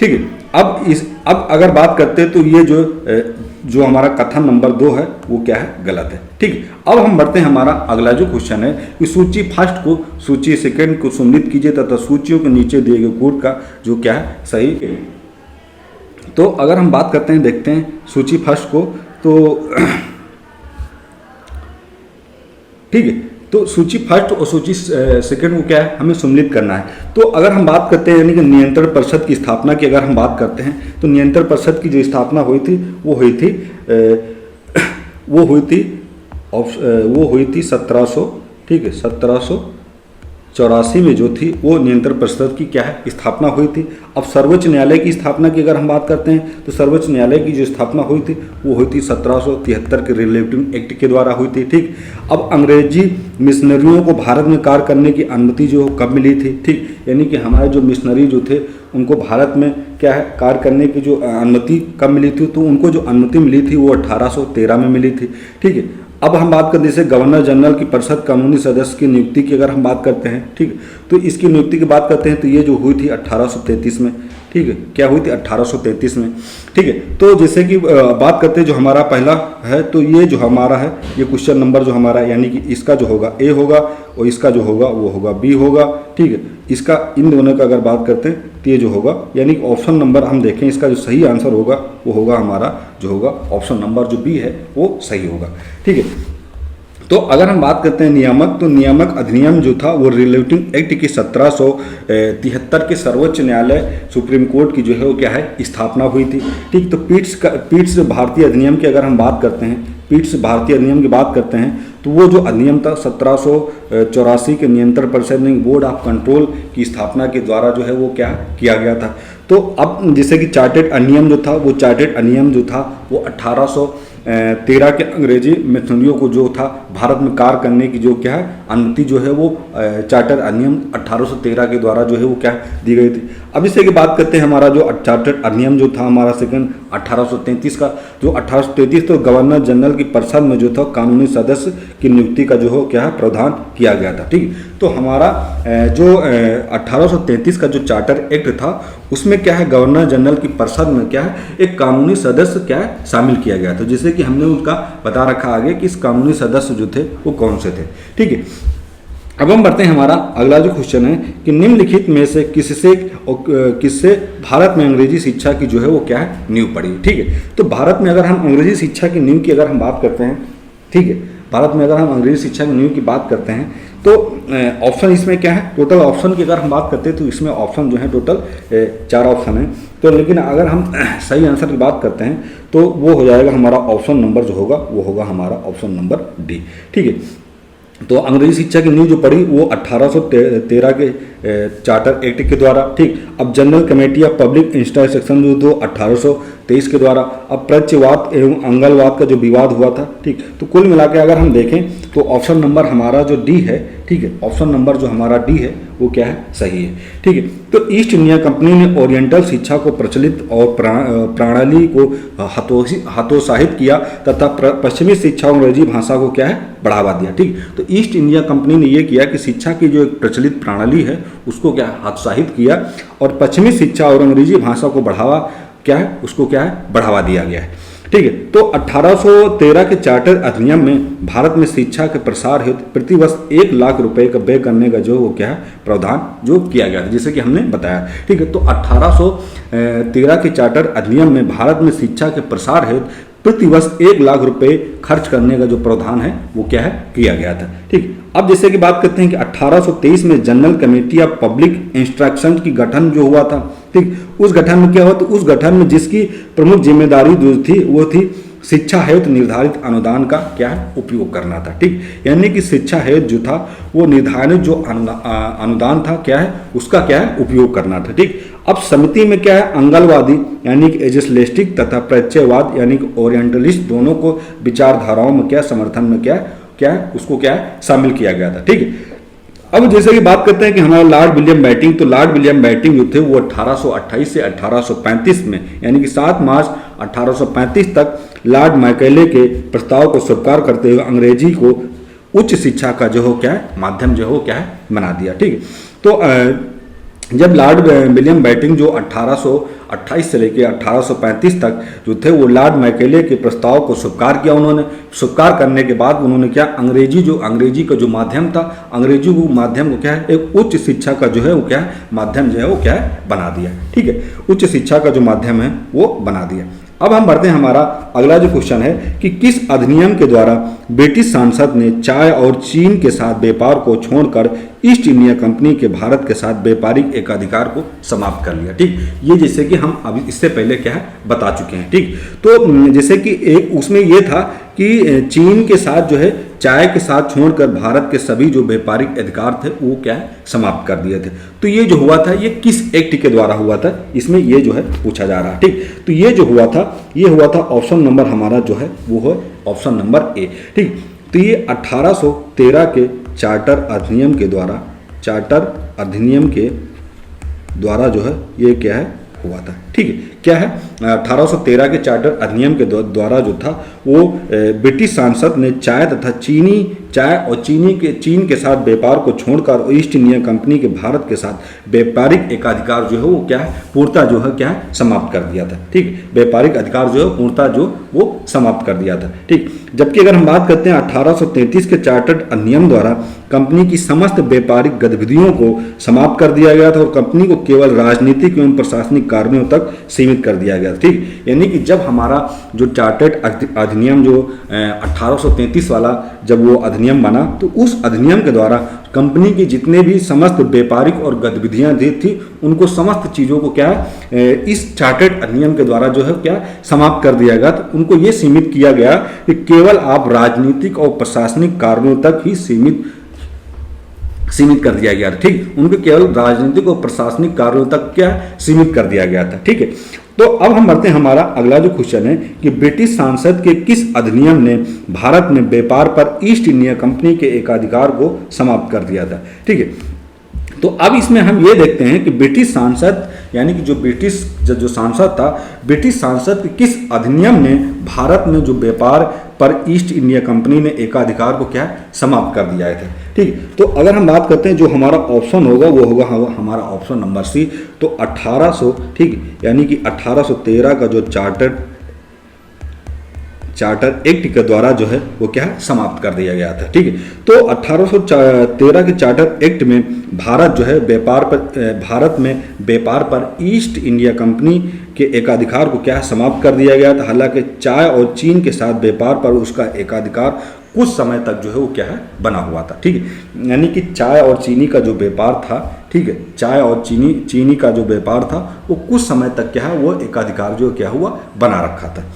ठीक है, अब अगर बात करते हैं तो ये जो हमारा कथन नंबर 2 है वो क्या है, गलत है। ठीक है, अब हम बढ़ते हैं हमारा अगला जो क्वेश्चन है कि सूची फर्स्ट को सूची सेकंड को सम्मिलित कीजिए तथा सूचियों के नीचे दिए गए कोड का जो क्या है, सही है। तो अगर हम बात करते हैं, देखते हैं सूची फर्स्ट को, तो ठीक है, तो सूची फर्स्ट और सूची सेकंड को क्या है, हमें सम्मिलित करना है। तो अगर हम बात करते हैं यानी कि नियंत्रण परिषद की स्थापना की अगर हम बात करते हैं, तो नियंत्रण परिषद की जो स्थापना हुई थी वो हुई थी 1700, ठीक है, 1784 में जो थी वो नियंत्रण परिषद की क्या है, स्थापना हुई थी। अब सर्वोच्च न्यायालय की स्थापना की अगर हम बात करते हैं, तो सर्वोच्च न्यायालय की जो स्थापना हुई थी वो हुई थी 1773 के रिलेटिव एक्ट के द्वारा हुई थी। ठीक, अब अंग्रेजी मिशनरियों को भारत में कार्य करने की अनुमति जो कब मिली थी, ठीक, यानी कि हमारे जो मिशनरी जो थे उनको भारत में क्या है, कार्य करने की जो अनुमति कब मिली थी, तो उनको जो अनुमति मिली थी वो 1813 में मिली थी। ठीक है, अब हम बात करते हैं जैसे गवर्नर जनरल की परिषद कानूनी सदस्य की नियुक्ति की अगर हम बात करते हैं, ठीक, तो इसकी नियुक्ति की बात करते हैं तो ये जो हुई थी 1833 में। ठीक है, क्या हुई थी, 1833 में। ठीक है, तो जैसे कि बात करते हैं जो हमारा पहला है, तो ये जो हमारा है, ये क्वेश्चन नंबर जो हमारा यानी कि इसका जो होगा ए होगा और इसका जो होगा वो होगा बी होगा। ठीक है, इसका इन दोनों का अगर बात करते हैं तो ये जो होगा यानी कि ऑप्शन नंबर हम देखें, इसका जो सही आंसर होगा वो होगा हमारा जो होगा ऑप्शन नंबर जो बी है वो सही होगा। ठीक है, तो अगर हम बात करते हैं नियामक, तो नियामक अधिनियम जो था वो रिलेटिव एक्ट की 1773 के सर्वोच्च न्यायालय सुप्रीम कोर्ट की जो है वो क्या है, स्थापना हुई थी। ठीक, तो पीट्स भारतीय अधिनियम की अगर हम बात करते हैं, पीट्स भारतीय अधिनियम की बात करते हैं, तो वो जो अधिनियम था 1784 के नियंत्रण परिषद ने बोर्ड ऑफ कंट्रोल की स्थापना के द्वारा जो है वो क्या किया गया था। तो अब जैसे कि चार्टेड अधिनियम जो था, वो चार्टेड अधिनियम जो था वो 1813 के अंग्रेजी मिशनरियों को जो था भारत में कार्य करने की जो क्या है अनुमति जो है वो चार्टर अधिनियम 1813 के द्वारा जो है वो क्या दी गई थी। अब इससे की बात करते हैं हमारा जो चार्टर अधिनियम जो था हमारा सेकंड 1833 का, जो 1833 तो गवर्नर जनरल की परिषद में जो था कानूनी सदस्य की नियुक्ति का जो हो क्या है प्रावधान किया गया था। ठीक, तो हमारा जो 1833 का जो चार्टर एक्ट था उसमें क्या है गवर्नर जनरल की परिषद में क्या है एक कानूनी सदस्य क्या है शामिल किया गया था, जैसे कि हमने उनका बता रखा आगे कि इस कानूनी सदस्य जो थे वो कौन से थे। ठीक है, अब हम बढ़ते हैं हमारा अगला जो क्वेश्चन है कि निम्नलिखित में से किससे भारत में अंग्रेजी शिक्षा की जो है वो क्या है नींव पड़ी। ठीक है, तो भारत में अगर हम अंग्रेजी शिक्षा की नींव की अगर हम बात करते हैं, ठीक है, भारत में अगर हम अंग्रेजी शिक्षा की नींव की बात करते हैं तो ऑप्शन इसमें क्या है, टोटल ऑप्शन की अगर हम बात करते हैं तो इसमें ऑप्शन जो है टोटल 4 ऑप्शन है। तो लेकिन अगर हम सही आंसर की बात करते हैं तो वो हो जाएगा हमारा ऑप्शन नंबर जो होगा वो होगा हमारा ऑप्शन नंबर डी। ठीक है, तो अंग्रेजी शिक्षा की नींव जो पड़ी वो 1813 के चार्टर एक्ट के द्वारा। ठीक, अब general committee of public instruction जो तो 1823 के द्वारा। अब प्रत्यवाद एवं अंगलवाद का जो विवाद हुआ था। ठीक, तो कुल मिला के अगर हम देखें तो ऑप्शन नंबर हमारा जो डी है, ठीक है, ऑप्शन नंबर जो हमारा डी है वो क्या है सही है। ठीक है, तो ईस्ट इंडिया कंपनी ने ओरिएंटल शिक्षा को प्रचलित और प्रणाली को हतोत्साहित किया तथा पश्चिमी शिक्षा और अंग्रेजी भाषा को क्या है बढ़ावा दिया। ठीक, तो ईस्ट इंडिया कंपनी ने ये किया कि शिक्षा की जो एक प्रचलित प्रणाली है उसको क्या हतोत्साहित किया और पश्चिमी शिक्षा और अंग्रेजी भाषा को बढ़ावा क्या है उसको क्या है बढ़ावा दिया गया है। ठीक है, तो 1813 के चार्टर अधिनियम में भारत में शिक्षा के प्रसार हेतु प्रतिवर्ष 1 लाख रुपए का व्यय करने का जो वो क्या है प्रावधान जो किया गया था, जैसे कि हमने बताया। ठीक है, तो 1813 के चार्टर अधिनियम में भारत में शिक्षा के प्रसार हेतु प्रतिवर्ष 1 लाख रुपए खर्च करने का जो प्रावधान है वो क्या है किया गया था। ठीक, अब जैसे कि बात करते हैं कि 1823 में general committee of public instruction की गठन जो हुआ था। ठीक, उस गठन में क्या हुआ, तो उस गठन में जिसकी प्रमुख जिम्मेदारी जो थी वो थी शिक्षा हेतु निर्धारित अनुदान का क्या है उपयोग करना था। ठीक, यानी कि शिक्षा हेतु जो था वो निर्धारित जो अनुदान था क्या है उसका क्या है उपयोग करना था। ठीक, अब समिति में क्या है अंगलवादी यानी कि एजिस्लेस्टिक तथा प्रत्ययवाद यानी कि ओरिएंटलिस्ट दोनों को विचारधाराओं में क्या समर्थन में क्या है उसको क्या है शामिल किया गया था। ठीक है, अब जैसे कि बात करते हैं कि हमारा लॉर्ड विलियम बैटिंग, तो लॉर्ड विलियम बैटिंग जो थे वो 1828 से 1835 में यानी कि 7 मार्च 1835 तक लॉर्ड मैकेले के प्रस्ताव को स्वीकार करते हुए अंग्रेजी को उच्च शिक्षा का जो हो क्या है माध्यम जो हो क्या है बना दिया। ठीक है, तो जब लॉर्ड विलियम बेंटिंक जो 1828 से लेकर 1835 तक जो थे वो लॉर्ड मैकेले के प्रस्ताव को स्वीकार किया उन्होंने। स्वीकार करने के बाद उन्होंने क्या अंग्रेजी का जो माध्यम था, अंग्रेजी को माध्यम को क्या है एक उच्च शिक्षा का जो है वो क्या है माध्यम जो है वो क्या है बना दिया। ठीक है, उच्च शिक्षा का जो माध्यम है वो बना दिया। अब हम बढ़ते हैं, हमारा अगला जो क्वेश्चन है कि किस अधिनियम के द्वारा ब्रिटिश संसद ने चाय और चीन के साथ व्यापार को छोड़कर ईस्ट इंडिया कंपनी के भारत के साथ व्यापारिक एकाधिकार को समाप्त कर लिया। ठीक, ये जैसे कि हम अभी इससे पहले क्या है बता चुके हैं। ठीक, तो जैसे कि एक उसमें ये था कि चीन के साथ जो है चाय के साथ छोड़कर भारत के सभी जो व्यापारिक अधिकार थे वो क्या है समाप्त कर दिए थे। तो ये जो हुआ था ये किस एक्ट के द्वारा हुआ था, इसमें ये जो है पूछा जा रहा है। ठीक, तो ये जो हुआ था ये हुआ था ऑप्शन नंबर हमारा जो है वो है ऑप्शन नंबर ए। ठीक, तो ये 1813 के चार्टर अधिनियम के द्वारा जो है ये क्या है हुआ था। ठीक है, क्या है 1813 के चार्टर अधिनियम के द्वारा जो था वो ब्रिटिश सांसद ने चाय और चीन के साथ व्यापार को छोड़कर ईस्ट इंडिया कंपनी के भारत के साथ व्यापारिक एकाधिकार जो है वो क्या है पूर्णतः जो है क्या है समाप्त कर दिया था। ठीक, व्यापारिक अधिकार जो है पूर्णतः जो वो समाप्त कर दिया था। ठीक, जबकि अगर हम बात करते हैं 1833 के चार्टर अधिनियम द्वारा कंपनी की समस्त व्यापारिक गतिविधियों को समाप्त कर दिया गया था और कंपनी को केवल राजनीतिक एवं प्रशासनिक कार्यों तक सीमित कर दिया गया। ठीक, यानी कि जब हमारा जो चार्टर्ड अधिनियम जो 1833 वाला जब वो अधिनियम बना तो उस अधिनियम के द्वारा कंपनी की जितने भी समस्त व्यापारिक और गतिविधियां थी उनको समस्त चीज़ों को क्या इस चार्टर्ड अधिनियम के द्वारा जो है क्या समाप्त कर दिया गया। तो उनको ये सीमित किया गया कि केवल आप राजनीतिक और प्रशासनिक कार्यों तक ही सीमित कर दिया गया था। ठीक, उनको केवल राजनीतिक और प्रशासनिक कार्यों तक क्या सीमित कर दिया गया था। ठीक है, तो अब हम बढ़ते हैं, हमारा अगला जो क्वेश्चन है कि ब्रिटिश सांसद के किस अधिनियम ने भारत में व्यापार पर ईस्ट इंडिया कंपनी के एकाधिकार को समाप्त कर दिया था। ठीक है, तो अब इसमें हम ये देखते हैं कि ब्रिटिश सांसद यानी कि जो सांसद था ब्रिटिश सांसद के किस अधिनियम ने भारत में जो व्यापार पर ईस्ट इंडिया कंपनी ने एकाधिकार को क्या समाप्त कर दिया था। ठीक, तो अगर हम बात करते हैं जो हमारा ऑप्शन होगा वो होगा हमारा ऑप्शन नंबर सी। तो 1800 ठीक यानी कि 1813 का जो चार्टर एक्ट के द्वारा जो है वो क्या समाप्त कर दिया गया था। ठीक है, तो 1813 के चार्टर एक्ट में भारत में व्यापार पर ईस्ट इंडिया कंपनी के एकाधिकार को क्या समाप्त कर दिया गया था। हालांकि चाय और चीन के साथ व्यापार पर उसका एकाधिकार कुछ समय तक जो है वो क्या है बना हुआ था। ठीक है, यानी कि चाय और चीनी का जो व्यापार था, ठीक है, चाय और चीनी का जो व्यापार था वो कुछ समय तक क्या है वो एकाधिकार जो क्या हुआ बना रखा था।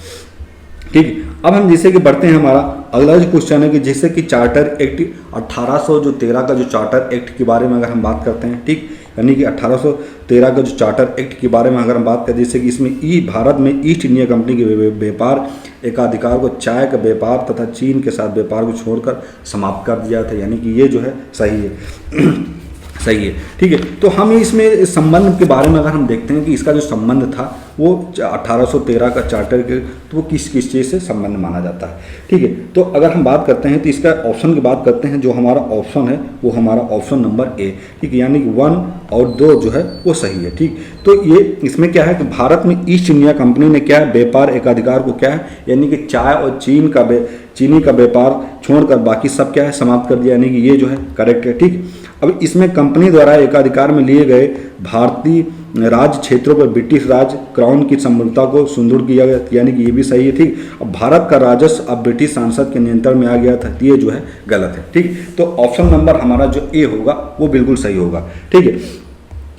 ठीक है, अब हम जैसे कि बढ़ते हैं, हमारा अगला जो क्वेश्चन है कि जैसे कि चार्टर एक्ट 1813 का जो चार्टर एक्ट के बारे में अगर हम बात करते हैं। ठीक, यानी कि 1813 का जो चार्टर एक्ट के बारे में अगर हम बात करें जैसे कि इसमें भारत में ईस्ट इंडिया कंपनी के व्यापार एकाधिकार को चाय का व्यापार तथा चीन के साथ व्यापार को छोड़कर समाप्त कर दिया था। यानी कि ये जो है सही है सही है। ठीक है, तो हम इसमें संबंध के बारे में अगर हम देखते हैं कि इसका जो संबंध था वो 1813 का चार्टर के तो वो किस चीज़ से संबंध माना जाता है। ठीक है, तो अगर हम बात करते हैं तो इसका ऑप्शन की बात करते हैं, जो हमारा ऑप्शन है वो हमारा ऑप्शन नंबर ए। ठीक, यानी कि 1 और 2 जो है वो सही है। ठीक, तो ये इसमें क्या है कि भारत में ईस्ट इंडिया कंपनी ने क्या व्यापार एकाधिकार को क्या है यानी कि चाय और चीनी का व्यापार छोड़कर बाकी सब क्या है समाप्त कर दिया, यानी कि ये जो है करेक्ट है। ठीक, अब इसमें कंपनी द्वारा एकाधिकार में लिए गए भारतीय राज्य क्षेत्रों पर ब्रिटिश राज क्राउन की संप्रभुता को सुदृढ़ किया गया, यानी कि ये भी सही है। ठीक, अब भारत का राजस्व अब ब्रिटिश सांसद के नियंत्रण में आ गया था, ये जो है गलत है। ठीक, तो ऑप्शन नंबर हमारा जो ए होगा वो बिल्कुल सही होगा। ठीक है,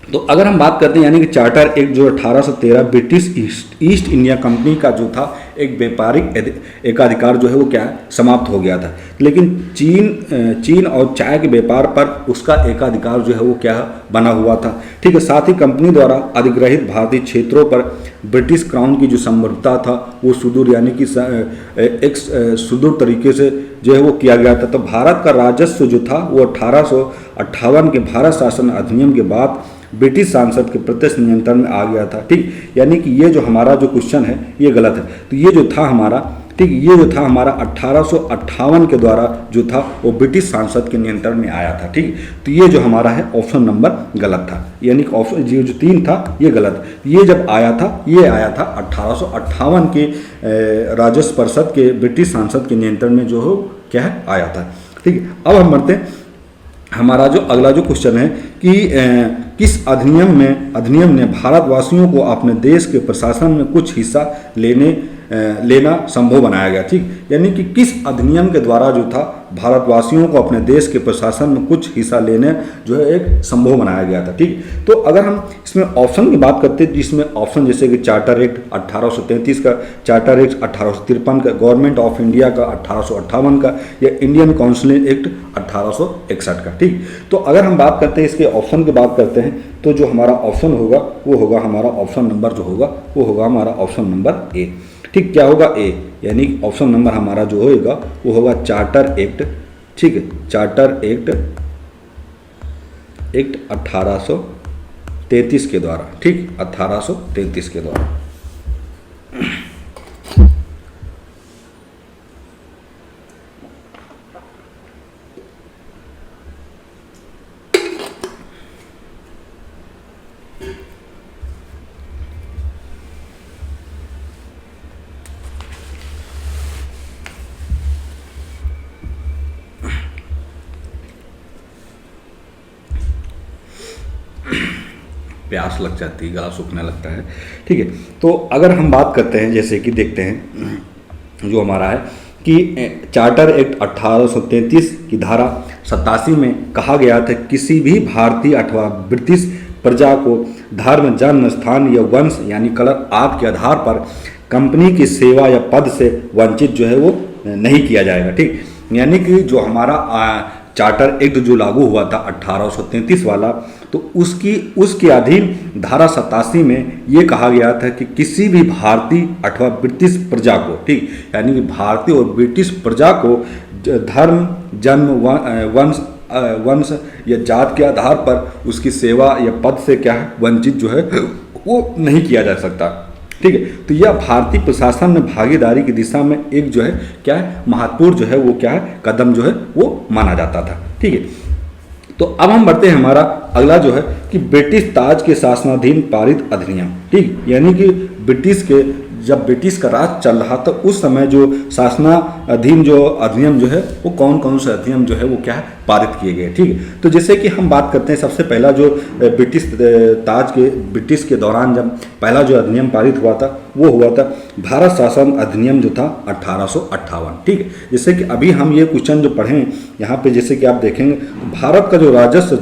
तो अगर हम बात करते हैं यानी कि चार्टर एक्ट जो 1813 ब्रिटिश ईस्ट इंडिया कंपनी का जो था एक व्यापारिक एकाधिकार जो है वो क्या समाप्त हो गया था, लेकिन चीन और चाय के व्यापार पर उसका एकाधिकार जो है वो क्या बना हुआ था। ठीक है, साथ ही कंपनी द्वारा अधिग्रहित भारतीय क्षेत्रों पर ब्रिटिश क्राउन की जो संप्रभुता था वो सुदूर यानी कि एक सुदूर तरीके से जो है वो किया गया था। तो भारत का राजस्व जो था वो 1858 के भारत शासन अधिनियम के बाद ब्रिटिश सांसद के प्रत्यक्ष नियंत्रण में आ गया था। ठीक, यानी कि ये जो हमारा जो क्वेश्चन है ये गलत है। तो ये जो था हमारा ठीक, ये जो था हमारा 1858 के द्वारा जो था वो ब्रिटिश सांसद के नियंत्रण में आया था। ठीक, तो ये जो हमारा है ऑप्शन नंबर गलत था, यानी कि ऑप्शन जो 3 था ये गलत। ये जब आया था, ये आया था 1858 के राजस्व परिषद के ब्रिटिश सांसद के नियंत्रण में जो हो क्या है आया था। ठीक है, अब हम बढ़ते हैं, हमारा जो अगला जो क्वेश्चन है कि किस अधिनियम ने भारतवासियों को अपने देश के प्रशासन में कुछ हिस्सा लेना संभव बनाया गया। ठीक, यानी कि किस अधिनियम के द्वारा जो था भारतवासियों को अपने देश के प्रशासन में कुछ हिस्सा लेने जो है एक संभव बनाया गया था। ठीक, तो अगर हम इसमें ऑप्शन की बात करते हैं, जिसमें ऑप्शन जैसे कि चार्टर एक्ट 1833 का, चार्टर एक्ट 1853 का, गवर्नमेंट ऑफ इंडिया का 1858 का, या इंडियन काउंसिल एक्ट 1861 का। ठीक, तो अगर हम बात करते हैं इसके ऑप्शन की बात करते हैं, तो जो हमारा ऑप्शन होगा वो होगा हमारा ऑप्शन नंबर जो होगा वो होगा हमारा ऑप्शन नंबर ए। ठीक, क्या होगा ए, यानी ऑप्शन नंबर हमारा जो होगा वो होगा चार्टर एक्ट। ठीक है, चार्टर एक्ट 1833 के द्वारा। ठीक, 1833 के द्वारा। प्यास लग जाती है, गला सूखने लगता है। ठीक है, तो अगर हम बात करते हैं, जैसे कि देखते हैं जो हमारा है कि चार्टर एक्ट 1833 की धारा 87 में कहा गया था किसी भी भारतीय अथवा ब्रिटिश प्रजा को धर्म, जन्म स्थान या वंश यानी कलर आदि के आधार पर कंपनी की सेवा या पद से वंचित जो है वो नहीं किया जाएगा। ठीक, यानी कि जो हमारा चार्टर एक्ट जो लागू हुआ था 1833 वाला, तो उसके अधीन धारा 87 में ये कहा गया था कि किसी भी भारतीय अथवा ब्रिटिश प्रजा को, ठीक, यानी कि भारतीय और ब्रिटिश प्रजा को धर्म, जन्म, वंश या जात के आधार पर उसकी सेवा या पद से क्या है वंचित जो है वो नहीं किया जा सकता। ठीक है, तो यह भारतीय प्रशासन में भागीदारी की दिशा में एक जो है क्या है महत्वपूर्ण जो है वो क्या है कदम जो है वो माना जाता था। ठीक है, तो अब हम बढ़ते हैं हमारा अगला जो है कि ब्रिटिश ताज के शासनाधीन पारित अधिनियम। ठीक, यानी कि जब ब्रिटिश का राज चल रहा था उस समय जो शासनाधीन जो अधिनियम जो है वो कौन कौन से अधिनियम जो है वो क्या है पारित किए गए। ठीक है, तो जैसे कि हम बात करते हैं, सबसे पहला जो ब्रिटिश के दौरान जब पहला जो अधिनियम पारित हुआ था वो हुआ था भारत शासन अधिनियम जो था 1858। ठीक है, जैसे कि अभी हम ये क्वेश्चन जो पढ़ें यहाँ पे, जैसे कि आप देखेंगे भारत का जो राजस्व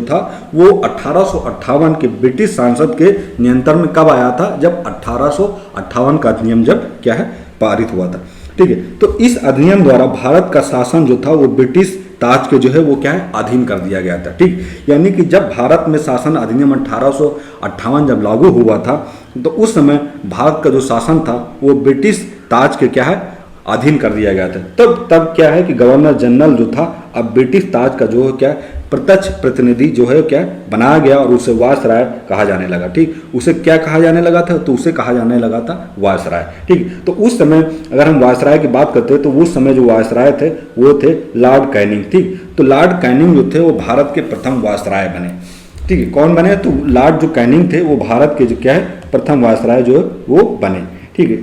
था वो 1858 के ब्रिटिश सांसद के नियंत्रण में कब आया था, जब 1858 का अधिनियम जब क्या है पारित हुआ था। ठीक है, तो इस अधिनियम द्वारा भारत का शासन जो था वो ब्रिटिश ताज के जो है वो क्या है अधीन कर दिया गया था। ठीक, यानी कि जब भारत में शासन अधिनियम 1858 जब लागू हुआ था तो उस समय भारत का जो शासन था वो ब्रिटिश ताज के क्या है अधीन कर दिया गया था। तब क्या है कि गवर्नर जनरल जो था अब ब्रिटिश ताज का जो है क्या प्रत्यक्ष प्रतिनिधि जो है क्या बनाया गया और उसे वायसराय कहा जाने लगा। ठीक, उसे क्या कहा जाने लगा था, तो उसे कहा जाने लगा था वायसराय। ठीक, तो उस समय अगर हम वायसराय की बात करते हैं तो उस समय जो वायसराय थे वो थे लॉर्ड कैनिंग। ठीक, तो लॉर्ड कैनिंग जो थे वो भारत के प्रथम वायसराय बने। ठीक है, कौन बने, तो लॉर्ड जो कैनिंग थे वो भारत के जो क्या है प्रथम वायसराय जो है वो बने। ठीक है,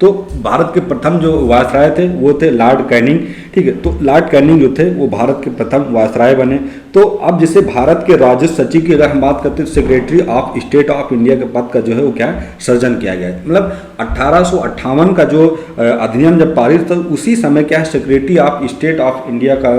तो भारत के प्रथम जो वायसराय थे वो थे लॉर्ड कैनिंग। ठीक है, तो लॉर्ड कैनिंग जो थे वो भारत के प्रथम वायसराय बने। तो अब जैसे भारत के राजस्व सचिव की अगर हम बात करते हैं, secretary of state of India के पद का जो है वो क्या है सृजन किया गया है। मतलब 1858 का जो अधिनियम जब पारित था उसी समय क्या है secretary of state of India का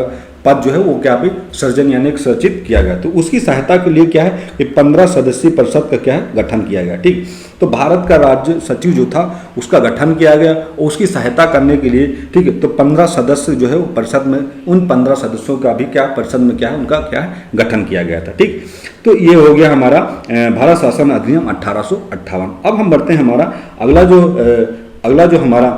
पद जो है वो क्या भी सृजन यानी सृजित किया गया। तो उसकी सहायता के लिए क्या है कि 15 सदस्यीय परिषद का क्या है गठन किया गया। ठीक, तो भारत का राज्य सचिव जो था उसका गठन किया गया और उसकी सहायता करने के लिए ठीक है तो 15 सदस्य जो है वो परिषद में, उन 15 सदस्यों का भी क्या परिषद में क्या है उनका क्या है गठन किया गया था। ठीक, तो ये हो गया हमारा भारत शासन अधिनियम 1858। अब हम बढ़ते हैं हमारा अगला जो हमारा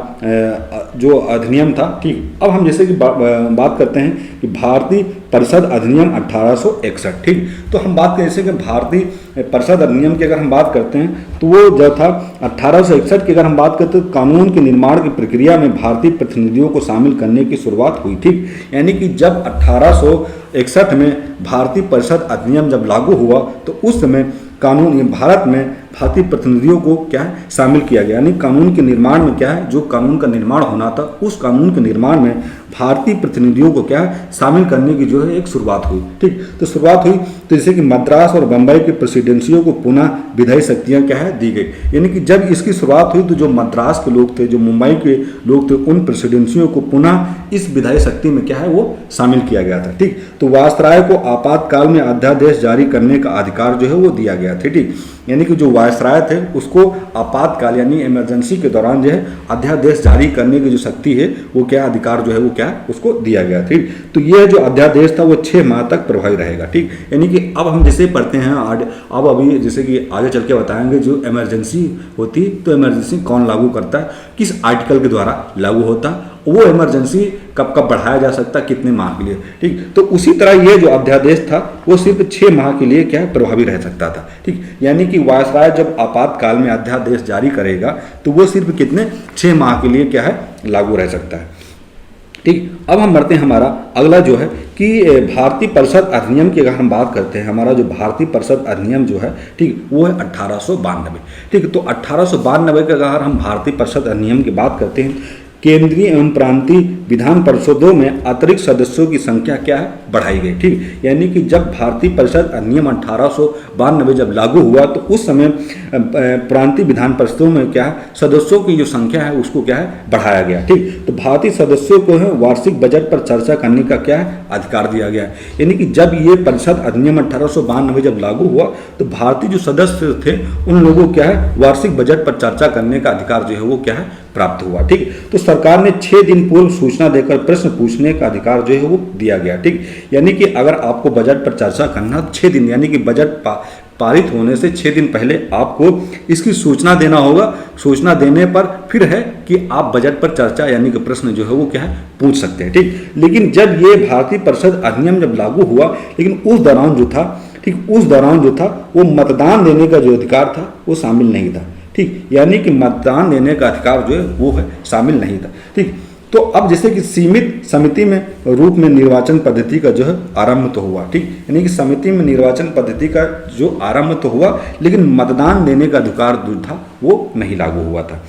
जो अधिनियम था। ठीक, अब हम जैसे कि बात करते हैं कि भारतीय परिषद अधिनियम 1861। ठीक, तो हम बात करें जैसे कि भारतीय परिषद अधिनियम की अगर हम बात करते हैं तो वो जो था 1861 की अगर हम बात करते हैं तो कानून के निर्माण की प्रक्रिया में भारतीय प्रतिनिधियों को शामिल करने की शुरुआत हुई। ठीक, यानी कि जब 1861 में भारतीय परिषद अधिनियम जब लागू हुआ तो उस समय कानून भारत में भारतीय प्रतिनिधियों को क्या है शामिल किया गया, यानी कानून के निर्माण में क्या है, जो कानून का निर्माण होना था उस कानून के निर्माण में भारतीय प्रतिनिधियों को क्या है शामिल करने की जो है एक शुरुआत हुई। ठीक, तो शुरुआत हुई तो जैसे कि मद्रास और बम्बई की प्रेसिडेंसियों को पुनः विधायी शक्तियाँ क्या है दी गई, यानी कि जब इसकी शुरुआत हुई तो जो मद्रास के लोग थे, जो मुंबई के लोग थे, उन प्रेसिडेंसियों को पुनः इस विधायी शक्ति में क्या है वो शामिल किया गया था। ठीक, तो वायसराय को आपातकाल में अध्यादेश जारी करने का अधिकार जो है वो दिया गया था। ठीक, यानी कि जो वायसराय थे उसको आपातकाल यानी इमरजेंसी के दौरान जो है अध्यादेश जारी करने की जो शक्ति है वो क्या अधिकार जो है वो क्या उसको दिया गया। ठीक, तो यह जो अध्यादेश था वो 6 माह तक प्रभावी रहेगा। ठीक, यानी कि अब हम जैसे पढ़ते हैं अब अभी जैसे कि आगे चल के बताएंगे जो इमरजेंसी होती तो इमरजेंसी कौन लागू करता है, किस आर्टिकल के द्वारा लागू होता, वो इमरजेंसी कब कब बढ़ाया जा सकता, कितने माह के लिए। ठीक, तो उसी तरह ये जो अध्यादेश था वो सिर्फ 6 माह के लिए क्या है प्रभावी रह सकता था। ठीक, यानी कि वायसराय जब आपातकाल में अध्यादेश जारी करेगा तो वो सिर्फ कितने 6 माह के लिए क्या है लागू रह सकता है। ठीक, अब हम बढ़ते हैं हमारा अगला जो है कि भारतीय परिषद अधिनियम की अगर हम बात करते हैं, हमारा जो भारतीय परिषद अधिनियम जो है ठीक वो है 1892। ठीक, तो 1892 के अगर हम भारतीय परिषद अधिनियम की बात करते हैं, केंद्रीय एवं प्रांतीय विधान परिषदों में अतिरिक्त सदस्यों की संख्या क्या है बढ़ाई गई। ठीक, यानी कि जब भारतीय परिषद अधिनियम 1892 जब लागू हुआ तो उस समय प्रांतीय विधान परिषदों में क्या है सदस्यों की जो संख्या है उसको क्या है बढ़ाया गया। ठीक, तो भारतीय सदस्यों को है वार्षिक बजट पर चर्चा करने का क्या है अधिकार दिया गया है, यानी कि जब ये परिषद अधिनियम 1892 जब लागू हुआ तो भारतीय जो सदस्य थे उन लोगों को क्या है वार्षिक बजट पर चर्चा करने का अधिकार जो है वो क्या है प्राप्त हुआ। ठीक, तो सरकार ने 6 दिन पूर्व सूचना देकर प्रश्न पूछने का अधिकार जो है वो दिया गया। ठीक, यानी कि अगर आपको बजट पर चर्चा करना 6 दिन यानी कि बजट पारित होने से 6 दिन पहले आपको इसकी सूचना देना होगा। सूचना देने पर फिर है कि आप बजट पर चर्चा यानी कि प्रश्न जो है वो क्या है पूछ सकते हैं। ठीक, लेकिन जब ये भारतीय परिषद अधिनियम जब लागू हुआ लेकिन उस दौरान जो था ठीक उस दौरान जो था वो मतदान देने का जो अधिकार था वो शामिल नहीं था। ठीक, यानी कि मतदान देने का अधिकार जो है वो है शामिल नहीं था। ठीक, तो अब जैसे कि सीमित समिति में रूप में निर्वाचन पद्धति का जो है आरंभ तो हुआ। ठीक, यानी कि समिति में निर्वाचन पद्धति का जो आरंभ तो हुआ लेकिन मतदान देने का अधिकार जो था वो नहीं लागू हुआ था।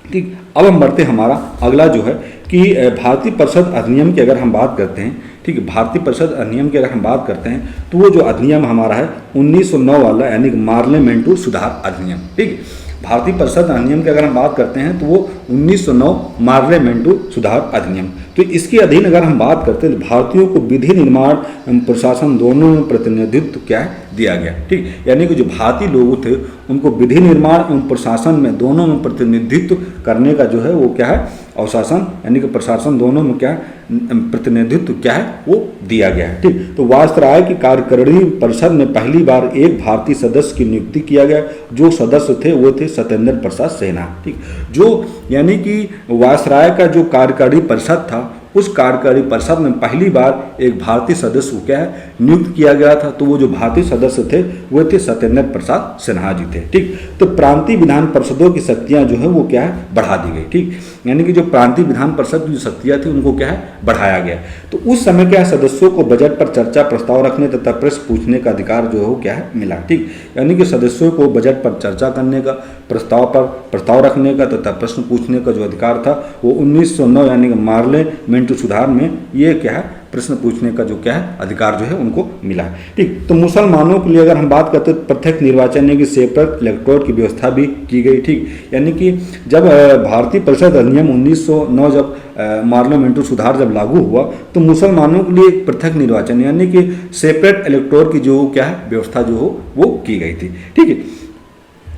ठीक, अब हम बढ़ते हमारा अगला जो है कि भारतीय परिषद अधिनियम की अगर हम बात करते हैं, ठीक, भारतीय परिषद अधिनियम की अगर हम बात करते हैं तो वो जो अधिनियम हमारा है 1909 वाला यानी कि पार्लियामेंट्री सुधार अधिनियम। ठीक, भारतीय परिषद अधिनियम की अगर हम बात करते हैं तो वो 1909 पार्लियामेंट्री सुधार अधिनियम। तो इसके अधीन अगर हम बात करते हैं तो भारतीयों को विधि निर्माण एवं प्रशासन दोनों में प्रतिनिधित्व क्या है दिया गया। ठीक, यानी कि जो भारतीय लोग थे उनको विधि निर्माण एवं प्रशासन में दोनों में प्रतिनिधित्व करने का जो है वो क्या है अवशासन यानी कि प्रशासन दोनों में क्या प्रतिनिधित्व क्या है वो दिया गया है। ठीक, तो वायसराय की कार्यकारिणी परिषद में पहली बार एक भारतीय सदस्य की नियुक्ति किया गया। जो सदस्य थे वो थे सत्येंद्र प्रसाद सिन्हा। ठीक, जो यानी कि वायसराय का जो कार्यकारिणी परिषद था उस कार्यकारी परिषद में पहली बार एक भारतीय सदस्य को क्या है नियुक्त किया गया था। तो वो जो भारतीय सदस्य थे वो थे सत्येंद्र प्रसाद सिन्हा जी थे। ठीक, तो प्रांतीय विधान परिषदों की शक्तियां जो है वो क्या है बढ़ा दी गई। ठीक, यानी कि जो प्रांतीय विधान परिषद की जो शक्तियां थी उनको क्या है बढ़ाया गया। तो उस समय क्या सदस्यों को बजट पर चर्चा प्रस्ताव रखने तथा प्रश्न पूछने का अधिकार जो है वो क्या है मिला। ठीक, यानी कि सदस्यों को बजट पर चर्चा करने का प्रस्ताव रखने का तथा प्रश्न पूछने का जो अधिकार था वो 1909 यानी कि पार्लियामेंट्री सुधार में ये क्या है प्रश्न पूछने का जो क्या है अधिकार जो है उनको मिला। ठीक, तो मुसलमानों के लिए अगर हम बात करते हैं प्रत्यक्ष निर्वाचन यानी कि सेपरेट इलेक्टोरेट की व्यवस्था भी की गई। ठीक, यानी कि जब भारतीय परिषद अधिनियम 1909 जब पार्लियामेंट्री सुधार जब लागू हुआ तो मुसलमानों के लिए एक पृथक निर्वाचन यानी कि सेपरेट इलेक्टोरेट की जो क्या है व्यवस्था जो हो वो की गई थी। ठीक है,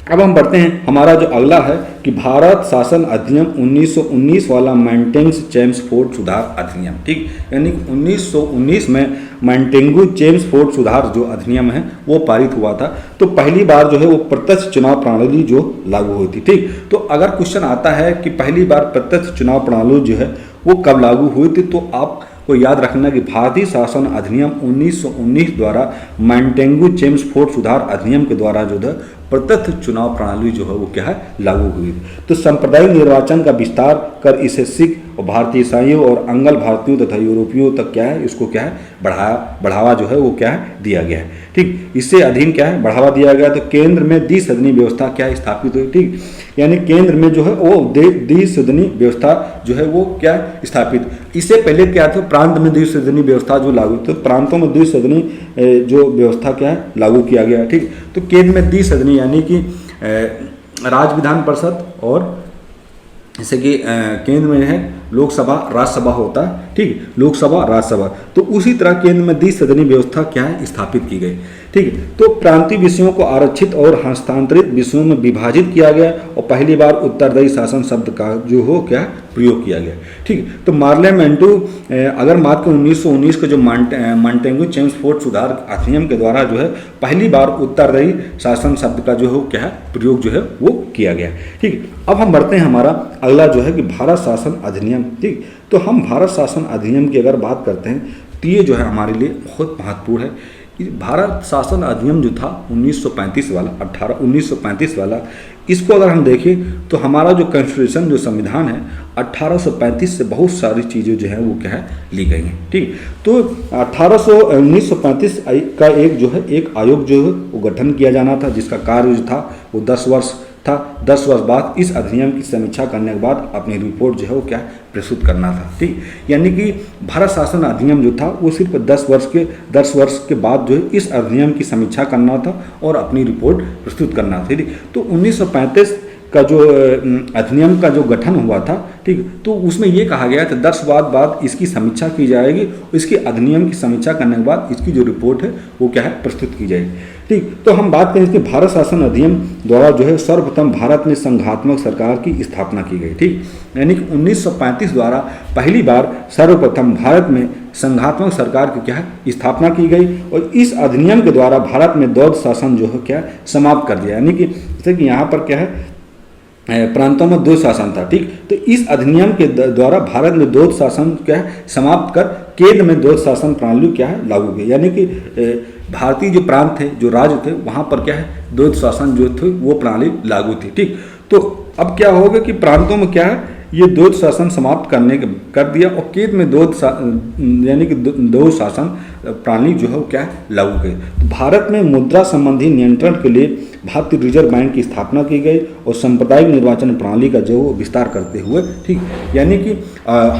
अब हम बढ़ते हैं, हमारा जो अगला है कि भारत शासन अधिनियम 1919 वाला मेंटेंग्स चेम्सफोर्ड सुधार अधिनियम, ठीक, यानी 1919 में मेंटेंगू चेम्सफोर्ड सुधार जो अधिनियम है वो पारित हुआ था। तो पहली बार जो है वो प्रत्यक्ष चुनाव प्रणाली जो लागू हुई थी, ठीक। तो अगर क्वेश्चन आता है कि पहली बार प्रत्यक्ष चुनाव प्रणाली जो है वो कब लागू हुई थी, तो आपको याद रखना कि भारतीय शासन अधिनियम 1919 द्वारा मेंटेंगू चेम्सफोर्ड सुधार अधिनियम के द्वारा जो है प्रत्यक्ष चुनाव प्रणाली जो है वो क्या है लागू हुई। तो सांप्रदायिक निर्वाचन का विस्तार कर इसे सिख और भारतीय ईसाइयों और अंगल भारतीयों तथा यूरोपियों तक क्या है इसको क्या है बढ़ावा जो है वो क्या है दिया गया है, ठीक। इससे अधीन क्या है बढ़ावा दिया गया। तो केंद्र में द्विसदनीय व्यवस्था क्या है स्थापित हुई, ठीक, यानी केंद्र में जो है वो द्विसदनीय व्यवस्था जो है वो क्या है स्थापित। इससे पहले क्या था, प्रांत में द्विसदनीय व्यवस्था जो लागू, तो प्रांतों में द्विसदनीय जो व्यवस्था क्या है लागू किया गया, ठीक। तो केंद्र में द्विसदनीय यानी कि राज्य विधान परिषद और जैसे कि केंद्र में है लोकसभा राज्यसभा होता है, ठीक, लोकसभा राज्यसभा। तो उसी तरह केंद्र में द्विसदनीय व्यवस्था क्या है स्थापित की गई, ठीक। तो प्रांतीय विषयों को आरक्षित और हस्तांतरित विषयों में विभाजित किया गया और पहली बार उत्तरदायी शासन शब्द का जो हो क्या प्रयोग किया गया, ठीक। तो पार्लियामेंटू अगर बात करें 1919 का जो मेंटेंगू चेम्सफोर्ड सुधार अधिनियम के द्वारा जो है पहली बार उत्तरदायी शासन शब्द का जो है क्या है प्रयोग जो है वो किया गया, ठीक। अब हम बढ़ते हैं, हमारा अगला जो है कि भारत शासन अधिनियम, ठीक। तो हम भारत शासन अधिनियम की अगर बात करते हैं तो ये जो है हमारे लिए बहुत महत्वपूर्ण है। भारत शासन अधिनियम जो था 1935 वाला 1935 वाला, इसको अगर हम देखें तो हमारा जो कॉन्स्टिट्यूशन जो संविधान है 1835 से बहुत सारी चीज़ें जो है वो क्या है ली गई हैं, ठीक। तो 1935 का एक जो है एक आयोग जो है वो गठन किया जाना था, जिसका कार्य जो था वो 10 वर्ष था। 10 वर्ष बाद इस अधिनियम की समीक्षा करने के बाद अपनी रिपोर्ट जो है वो क्या प्रस्तुत करना था, ठीक। यानी कि भारत शासन अधिनियम जो था वो सिर्फ 10 वर्ष के बाद जो है इस अधिनियम की समीक्षा करना था और अपनी रिपोर्ट प्रस्तुत करना था, ठीक। तो 1935 का जो अधिनियम का जो गठन हुआ था, ठीक, तो उसमें ये कहा गया था 10 वर्ष बाद इसकी समीक्षा की जाएगी, इसके अधिनियम की समीक्षा करने के बाद इसकी जो रिपोर्ट है वो क्या है प्रस्तुत की जाएगी, ठीक। तो हम बात करें इसके भारत शासन अधिनियम द्वारा जो है सर्वप्रथम भारत में संघात्मक सरकार की स्थापना की गई, ठीक। यानी कि 1935 द्वारा पहली बार सर्वप्रथम भारत में संघात्मक सरकार की क्या है स्थापना की गई और इस अधिनियम के द्वारा भारत में द्वैध शासन जो है क्या समाप्त कर दिया। यानी कि जैसे कि यहाँ पर क्या है प्रांतों में द्वैध शासन था, ठीक। तो इस अधिनियम के द्वारा भारत में द्वैध शासन क्या है समाप्त कर केंद्र में द्वैध शासन प्रणाली क्या है लागू की। यानी कि भारतीय जो प्रांत थे जो राज्य थे वहाँ पर क्या है द्वैध शासन जो थे वो प्रणाली लागू थी, ठीक। तो अब क्या होगा कि प्रांतों में क्या है ये द्वैध शासन समाप्त कर दिया और केंद्र में यानी कि द्वैध शासन प्रणाली जो है वो क्या लागू की। तो भारत में मुद्रा संबंधी नियंत्रण के लिए भारतीय रिजर्व बैंक की स्थापना की गई और सांप्रदायिक निर्वाचन प्रणाली का जो विस्तार करते हुए, ठीक। यानी कि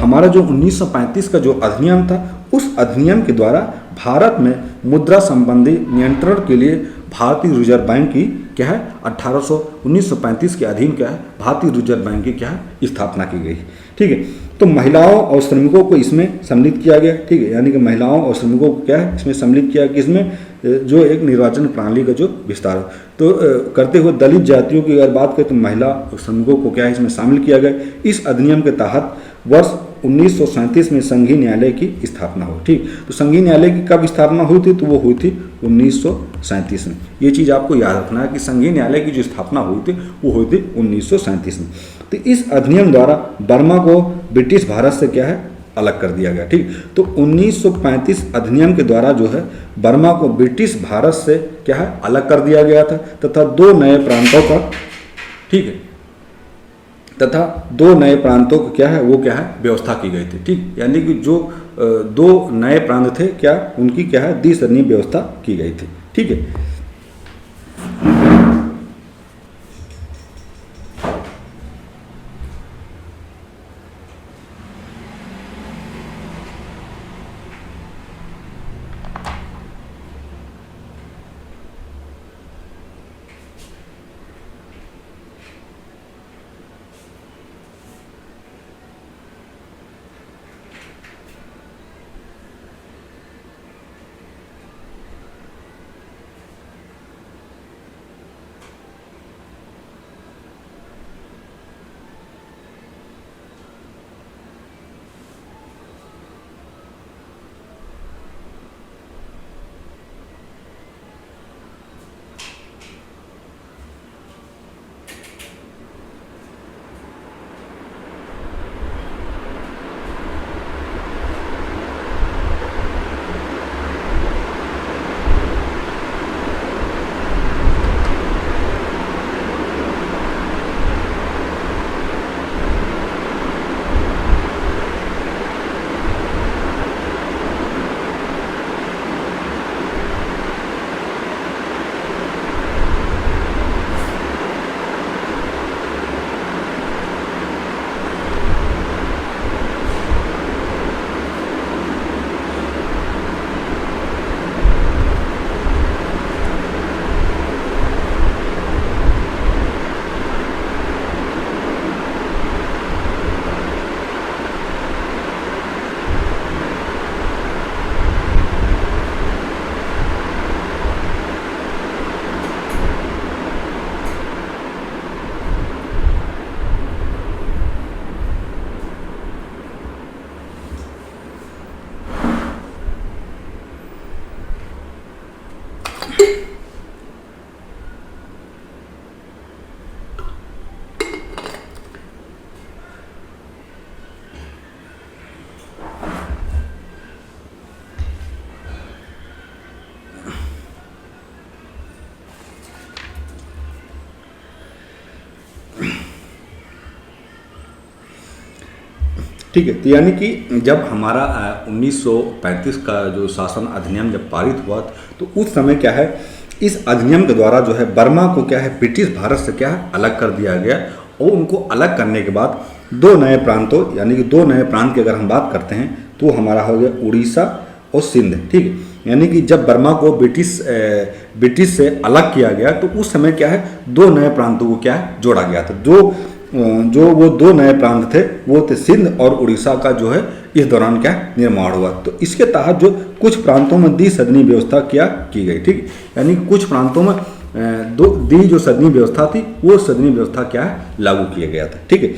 हमारा जो 1935 का जो अधिनियम था उस अधिनियम के द्वारा भारत में मुद्रा संबंधी नियंत्रण के लिए भारतीय रिजर्व बैंक की क्या है 1935 के अधीन क्या है भारतीय रिजर्व बैंक की क्या है स्थापना की गई, ठीक है। तो महिलाओं और श्रमिकों को इसमें सम्मिलित किया गया, ठीक है। यानी कि महिलाओं और श्रमिकों को क्या है इसमें सम्मिलित किया कि इसमें जो एक निर्वाचन प्रणाली का जो विस्तार तो करते हुए दलित जातियों की अगर बात करें तो महिला और श्रमिकों को क्या है इसमें शामिल किया गया। इस अधिनियम के तहत वर्ष 1937 में संघीय न्यायालय की स्थापना हुई, ठीक। तो संघीय न्यायालय की कब स्थापना हुई थी तो वो हुई थी 1937 में। ये चीज़ आपको याद रखना है कि संघीय न्यायालय की जो स्थापना हुई थी वो हुई थी 1937 में। तो इस अधिनियम द्वारा बर्मा को ब्रिटिश भारत से क्या है अलग कर दिया गया, ठीक। तो 1935 अधिनियम के द्वारा जो है बर्मा को ब्रिटिश भारत से क्या है अलग कर दिया गया था तथा दो नए प्रांतों का, ठीक है, तथा दो नए प्रांतों को क्या है वो क्या है व्यवस्था की गई थी, ठीक। यानी कि जो दो नए प्रांत थे क्या उनकी क्या है द्विसदनीय व्यवस्था की गई थी, ठीक है। ठीक है। तो यानी कि जब हमारा 1935 का जो शासन अधिनियम जब पारित हुआ तो उस समय क्या है, इस अधिनियम के द्वारा जो है बर्मा को क्या है ब्रिटिश भारत से क्या है अलग कर दिया गया। और उनको अलग करने के बाद दो नए प्रांतों यानी कि दो नए प्रांत की अगर हम बात करते हैं तो हमारा हो गया उड़ीसा और सिंध। ठीक है। यानी कि जब बर्मा को ब्रिटिश से अलग किया गया तो उस समय क्या है दो नए प्रांतों को क्या है जोड़ा गया था। जो वो दो नए प्रांत थे वो थे सिंध और उड़ीसा का जो है इस दौरान क्या निर्माण हुआ। तो इसके तहत जो कुछ प्रांतों में द्विसदनीय व्यवस्था की गई। ठीक, यानी कुछ प्रांतों में जो सदनीय व्यवस्था थी वो सदनीय व्यवस्था क्या है लागू किया गया था। ठीक है।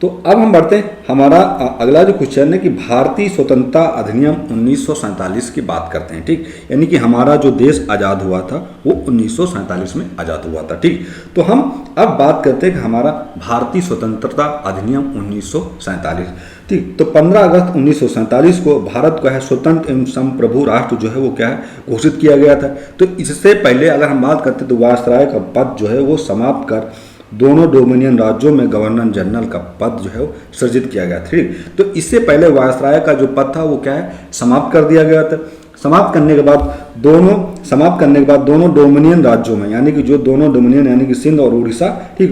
तो अब हम बढ़ते हैं, हमारा अगला जो क्वेश्चन है कि भारतीय स्वतंत्रता अधिनियम 1947 की बात करते हैं। ठीक, यानी कि हमारा जो देश आज़ाद हुआ था वो 1947 में आज़ाद हुआ था। ठीक, तो हम अब बात करते हैं कि हमारा भारतीय स्वतंत्रता अधिनियम 1947। ठीक, तो 15 अगस्त 1947 को भारत को है स्वतंत्र एवं संप्रभु राष्ट्र जो है वो क्या है घोषित किया गया था। तो इससे पहले अगर हम बात करते तो वायसराय का पद जो है वो समाप्त कर दोनों डोमिनियन राज्यों में गवर्नर जनरल का पद जो है वो सृजित किया गया था। ठीक, तो इससे पहले वायसराय का जो पद था वो क्या है समाप्त कर दिया गया था। समाप्त करने के बाद दोनों डोमिनियन राज्यों में यानी कि जो दोनों डोमिनियन यानी कि सिंध और उड़ीसा, ठीक,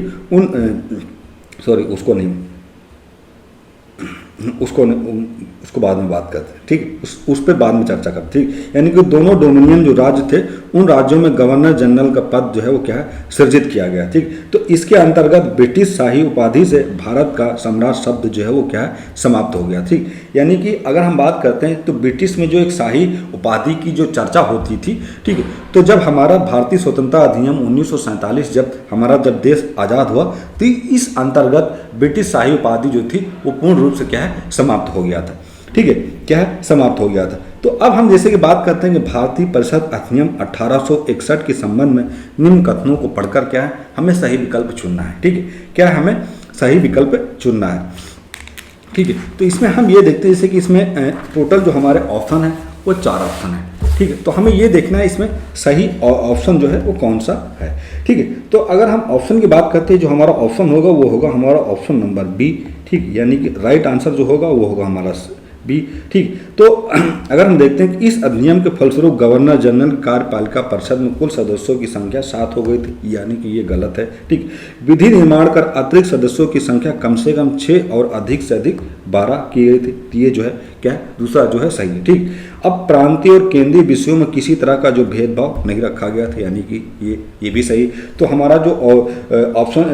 उसको बाद में बात करते हैं। ठीक, उस पर बाद में चर्चा करते हैं। ठीक, यानी कि दोनों डोमिनियन जो राज्य थे उन राज्यों में गवर्नर जनरल का पद जो है वो क्या है सृजित किया गया। ठीक, तो इसके अंतर्गत ब्रिटिश शाही उपाधि से भारत का सम्राट शब्द जो है वो क्या है समाप्त हो गया। ठीक, यानी कि अगर हम बात करते हैं तो ब्रिटिश में जो एक शाही उपाधि की जो चर्चा होती थी, ठीक है, तो जब हमारा भारतीय स्वतंत्रता अधिनियम 1947 जब देश आज़ाद हुआ तो इस अंतर्गत ब्रिटिश शाही उपाधि जो थी वो पूर्ण रूप से क्या है समाप्त हो गया था। ठीक है, क्या है समाप्त हो गया था। तो अब हम जैसे कि बात करते हैं कि भारतीय परिषद अधिनियम 1861 के संबंध में निम्न कथनों को पढ़कर क्या है हमें सही विकल्प चुनना है। ठीक है, क्या है हमें सही विकल्प चुनना है। ठीक है, तो इसमें हम ये देखते हैं जैसे कि इसमें टोटल जो हमारे ऑप्शन है वो 4 ऑप्शन है। ठीक है, तो हमें ये देखना है इसमें सही ऑप्शन जो है वो कौन सा है। ठीक है, तो अगर हम ऑप्शन की बात करते हैं जो हमारा ऑप्शन होगा वो होगा हमारा ऑप्शन नंबर बी। ठीक, यानी कि राइट आंसर जो होगा वो होगा हमारा बी। ठीक, तो अगर हम देखते हैं कि इस अधिनियम के फलस्वरूप गवर्नर जनरल कार्यपालिका परिषद में कुल सदस्यों की संख्या 7 हो गई थी, यानी कि ये गलत है। ठीक, विधि निर्माण कर अतिरिक्त सदस्यों की संख्या कम से कम 6 और अधिक से अधिक 12 की गई थी। तो ये जो है क्या है दूसरा जो है सही है। ठीक, अब प्रांतीय और केंद्रीय विषयों में किसी तरह का जो भेदभाव नहीं रखा गया था, यानी कि ये भी सही। तो हमारा जो ऑप्शन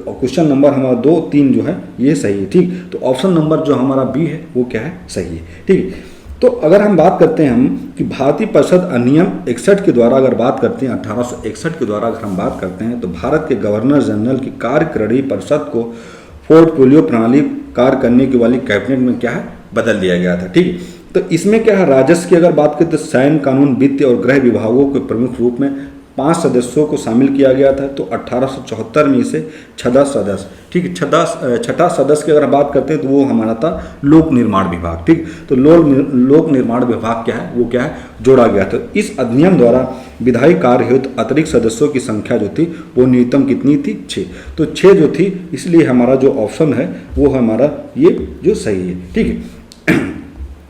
क्वेश्चन नंबर हमारा 2, 3 जो है ये सही है। ठीक, तो ऑप्शन नंबर जो हमारा बी है वो क्या है सही है। ठीक, तो अगर हम बात करते हैं हम कि भारतीय परिषद अधिनियम 61 के द्वारा अगर बात करते हैं 1861 के द्वारा अगर हम बात करते हैं तो भारत के गवर्नर जनरल की कार्यकारिणी परिषद को पोर्टफोलियो प्रणाली कार्य करने की वाली कैबिनेट में क्या है बदल दिया गया था। ठीक, तो इसमें क्या है राजस्व की अगर बात करें तो सैन्य, कानून, वित्त और गृह विभागों के प्रमुख रूप में 5 सदस्यों को शामिल किया गया था। तो 1874 में इसे 6 सदस्य, ठीक है, छठा सदस्य की अगर बात करते हैं तो वो हमारा था लोक निर्माण विभाग। ठीक, तो लोक निर्माण विभाग क्या है वो क्या है जोड़ा गया था। इस अधिनियम द्वारा विधायी कार्य हेतु अतिरिक्त सदस्यों की संख्या जो थी वो न्यूनतम कितनी थी 6। तो 6 जो थी, इसलिए हमारा जो ऑप्शन है वो हमारा ये जो सही है। ठीक है,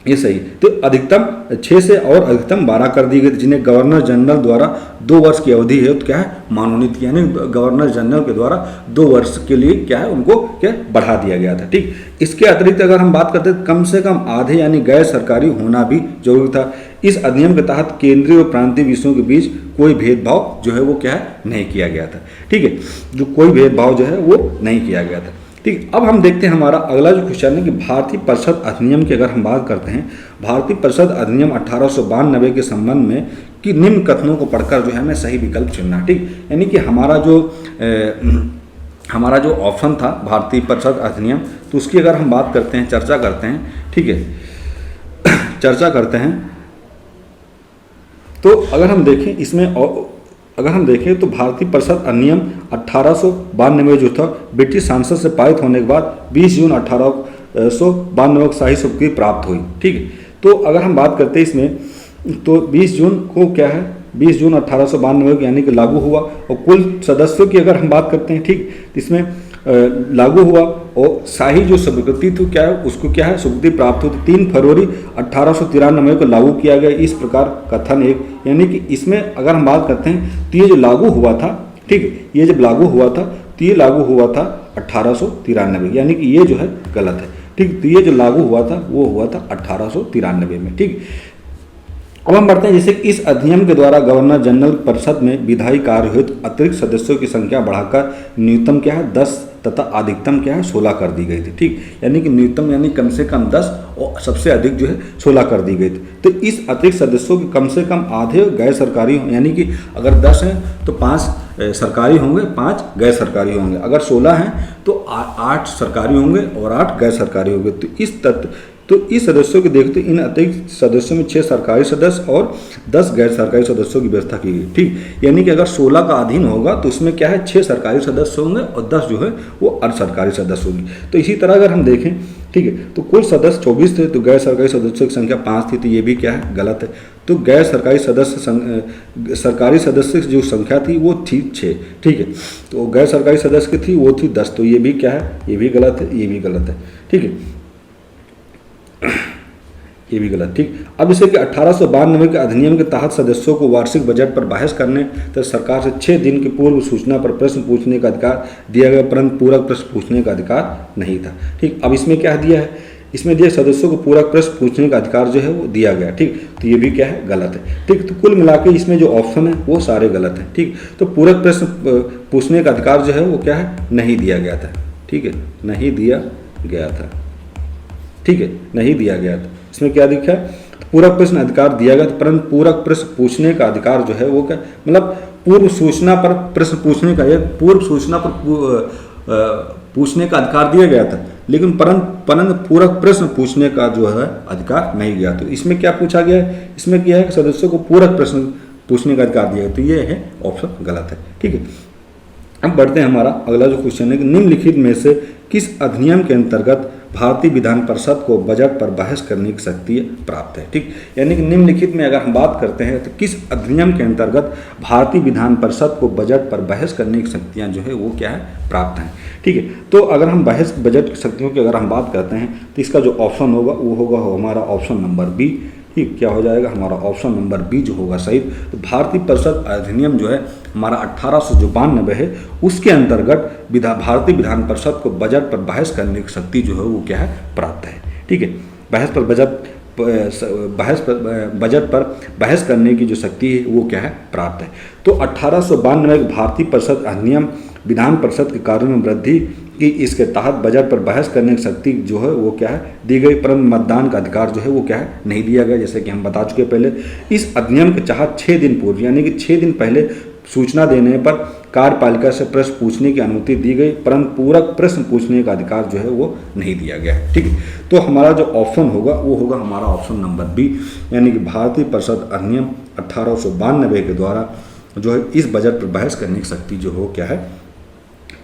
ये सही। तो अधिकतम 6 से और अधिकतम 12 कर दी गई, जिन्हें गवर्नर जनरल द्वारा 2 वर्ष की अवधि है तो क्या है मनोनीत, यानी गवर्नर जनरल के द्वारा 2 वर्ष के लिए क्या है उनको क्या बढ़ा दिया गया था। ठीक, इसके अतिरिक्त अगर हम बात करते हैं कम से कम आधे यानी गैर सरकारी होना भी जरूरी था। इस अधिनियम के तहत केंद्रीय और प्रांतीय विषयों के बीच कोई भेदभाव जो है वो क्या है नहीं किया गया था। ठीक है, जो कोई भेदभाव जो है वो नहीं किया गया था। ठीक, अब हम देखते हैं हमारा अगला जो क्वेश्चन है कि भारतीय परिषद अधिनियम की अगर हम बात करते हैं भारतीय परिषद अधिनियम 1892 के संबंध में कि निम्न कथनों को पढ़कर जो है हमें सही विकल्प चुनना। ठीक, यानी कि हमारा जो ऑप्शन था भारतीय परिषद अधिनियम, तो उसकी अगर हम बात करते हैं चर्चा करते हैं। ठीक है, चर्चा करते हैं तो अगर हम देखें इसमें अगर हम देखें तो भारतीय परिषद अधिनियम 1892 जो था ब्रिटिश सांसद से पारित होने के बाद 20 जून 1892 को शाही स्वीकृति प्राप्त हुई। ठीक है, तो अगर हम बात करते हैं इसमें तो 20 जून को क्या है 20 जून 1892 यानी कि लागू हुआ। और कुल सदस्यों की अगर हम बात करते हैं, ठीक, इसमें लागू हुआ और शाही जो स्वीकृति थी क्या है, उसको क्या है, स्वीकृति प्राप्त हुई 3 फरवरी 1893 को लागू किया गया। इस प्रकार कथन एक, यानी कि इसमें अगर हम बात करते हैं तो ये जो लागू हुआ था, ठीक है, ये जब लागू हुआ था तो ये लागू हुआ था 1893, यानी कि ये जो है गलत है, ठीक। तो ये जो लागू हुआ था वो हुआ था 1893 में, ठीक। अब हम बढ़ते हैं, जैसे कि इस अधिनियम के द्वारा गवर्नर जनरल परिषद में विधायी कार्य हेतु अतिरिक्त सदस्यों की संख्या बढ़ाकर न्यूनतम क्या है 10 तथा अधिकतम क्या है 16 कर दी गई थी, ठीक। यानी कि न्यूनतम यानी कम से कम 10 और सबसे अधिक जो है 16 कर दी गई थी। तो इस अतिरिक्त सदस्यों के कम से कम आधे गैर सरकारी, यानी कि अगर 10 हैं तो 5 सरकारी होंगे, 5 गैर सरकारी होंगे। अगर 16 हैं तो 8 सरकारी होंगे और 8 गैर सरकारी होंगे। तो इस सदस्यों के देखते इन अतिरिक्त सदस्यों में 6 सरकारी सदस्य और 10 गैर सरकारी सदस्यों की व्यवस्था की गई, ठीक। यानी कि अगर 16 का अधीन होगा तो उसमें क्या है 6 सरकारी सदस्य होंगे और 10 जो है वो अर्ध सरकारी सदस्य होंगे। तो इसी तरह अगर हम देखें, ठीक है, तो कुल सदस्य 24 थे तो गैर सरकारी सदस्यों की संख्या 5 थी, तो ये भी क्या है गलत है। तो गैर सरकारी सदस्य सरकारी सदस्य की जो संख्या थी वो थी 6, ठीक है। तो गैर सरकारी सदस्य की थी वो थी 10, तो ये भी क्या है, ये भी गलत है, ये भी गलत है, ठीक है, ये भी गलत, ठीक। अब इसे कि 1892 के अधिनियम के तहत सदस्यों को वार्षिक बजट पर बहस करने तथा सरकार से 6 दिन की पूर्व सूचना पर प्रश्न पूछने का अधिकार दिया गया, परंतु पूरक प्रश्न पूछने का अधिकार नहीं था, ठीक। अब इसमें क्या दिया है, इसमें दिया सदस्यों को पूरक प्रश्न पूछने का अधिकार जो है वो दिया गया, ठीक। तो ये भी क्या है गलत है, ठीक। तो कुल मिला के इसमें जो ऑप्शन है वो सारे गलत हैं, ठीक। तो पूरक प्रश्न पूछने का अधिकार जो है वो क्या है नहीं दिया गया था, ठीक है, नहीं दिया गया था, ठीक है, नहीं दिया गया था। इसमें क्या दिखा है, पूरक प्रश्न अधिकार दिया गया था, परंतु पूरक प्रश्न पूछने का अधिकार जो है वो क्या, मतलब पूर्व सूचना पर प्रश्न पूछने का, पूर्व सूचना पर पूछने का अधिकार दिया गया था, लेकिन परंतु पूरक प्रश्न पूछने का जो है अधिकार नहीं गया। तो इसमें क्या पूछा गया है, इसमें क्या है कि सदस्यों को पूरक प्रश्न पूछने का अधिकार दिया गया, तो ये है ऑप्शन गलत है, ठीक है। अब बढ़ते हैं, हमारा अगला जो क्वेश्चन है कि निम्नलिखित में से किस अधिनियम के अंतर्गत भारतीय विधान परिषद को बजट पर बहस करने की शक्ति प्राप्त है, ठीक। यानी कि निम्नलिखित में अगर हम बात करते हैं तो किस अधिनियम के अंतर्गत भारतीय विधान परिषद को बजट पर बहस करने की शक्तियां जो है वो क्या है प्राप्त हैं, ठीक है। तो अगर हम बजट की शक्तियों की अगर हम बात करते हैं तो इसका जो ऑप्शन होगा वो होगा हमारा ऑप्शन नंबर बी, ठीक। क्या हो जाएगा हमारा ऑप्शन नंबर बी जो होगा सही। तो भारतीय परिषद अधिनियम जो है हमारा 1892 है, उसके अंतर्गत भारतीय विधान परिषद को बजट पर बहस करने की शक्ति जो है वो क्या है प्राप्त है, ठीक है। बजट पर बहस करने की जो शक्ति है वो क्या है प्राप्त है। तो 1892 के भारतीय परिषद अधिनियम विधान परिषद के कार्यों में वृद्धि की, इसके तहत बजट पर बहस करने की शक्ति जो है वो क्या है दी गई, परंतु मतदान का अधिकार जो है वो क्या है नहीं दिया गया, जैसे कि हम बता चुके पहले। इस अधिनियम के तहत 6 दिन पूर्व, यानी कि 6 दिन पहले सूचना देने पर कार्यपालिका से प्रश्न पूछने की अनुमति दी गई, परंतु पूरक प्रश्न पूछने का अधिकार जो है वो नहीं दिया गया, ठीक है। तो हमारा जो ऑप्शन होगा वो होगा हमारा ऑप्शन नंबर बी, यानी कि भारतीय परिषद अधिनियम 1892 के द्वारा जो है इस बजट पर बहस करने की शक्ति जो हो क्या है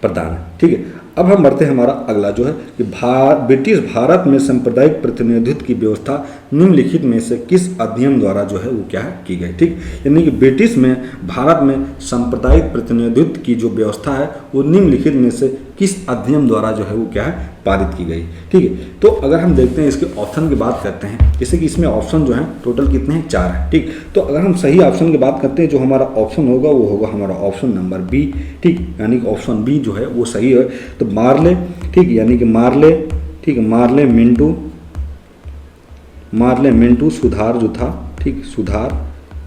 प्रदान है, ठीक है। अब हम बढ़ते हैं, हमारा अगला जो है कि ब्रिटिश भारत में सांप्रदायिक प्रतिनिधित्व की व्यवस्था निम्नलिखित में से किस अधिनियम द्वारा जो है वो क्या है की गई, ठीक। यानी कि ब्रिटिश में भारत में सांप्रदायिक प्रतिनिधित्व की जो व्यवस्था है वो निम्नलिखित में से किस अधिनियम द्वारा जो है वो क्या है पारित की गई, ठीक है। तो अगर हम देखते हैं इसके ऑप्शन की बात करते हैं, जैसे कि इसमें ऑप्शन जो है टोटल कितने हैं 4 हैं, ठीक। तो अगर हम सही ऑप्शन की बात करते हैं, जो हमारा ऑप्शन होगा वो होगा हमारा ऑप्शन नंबर बी, ठीक। यानी कि ऑप्शन बी जो है वो सही है। तो मार्ले, ठीक, यानी कि मार्ले, ठीक, मार्ले मिंटू सुधार जो था, ठीक, सुधार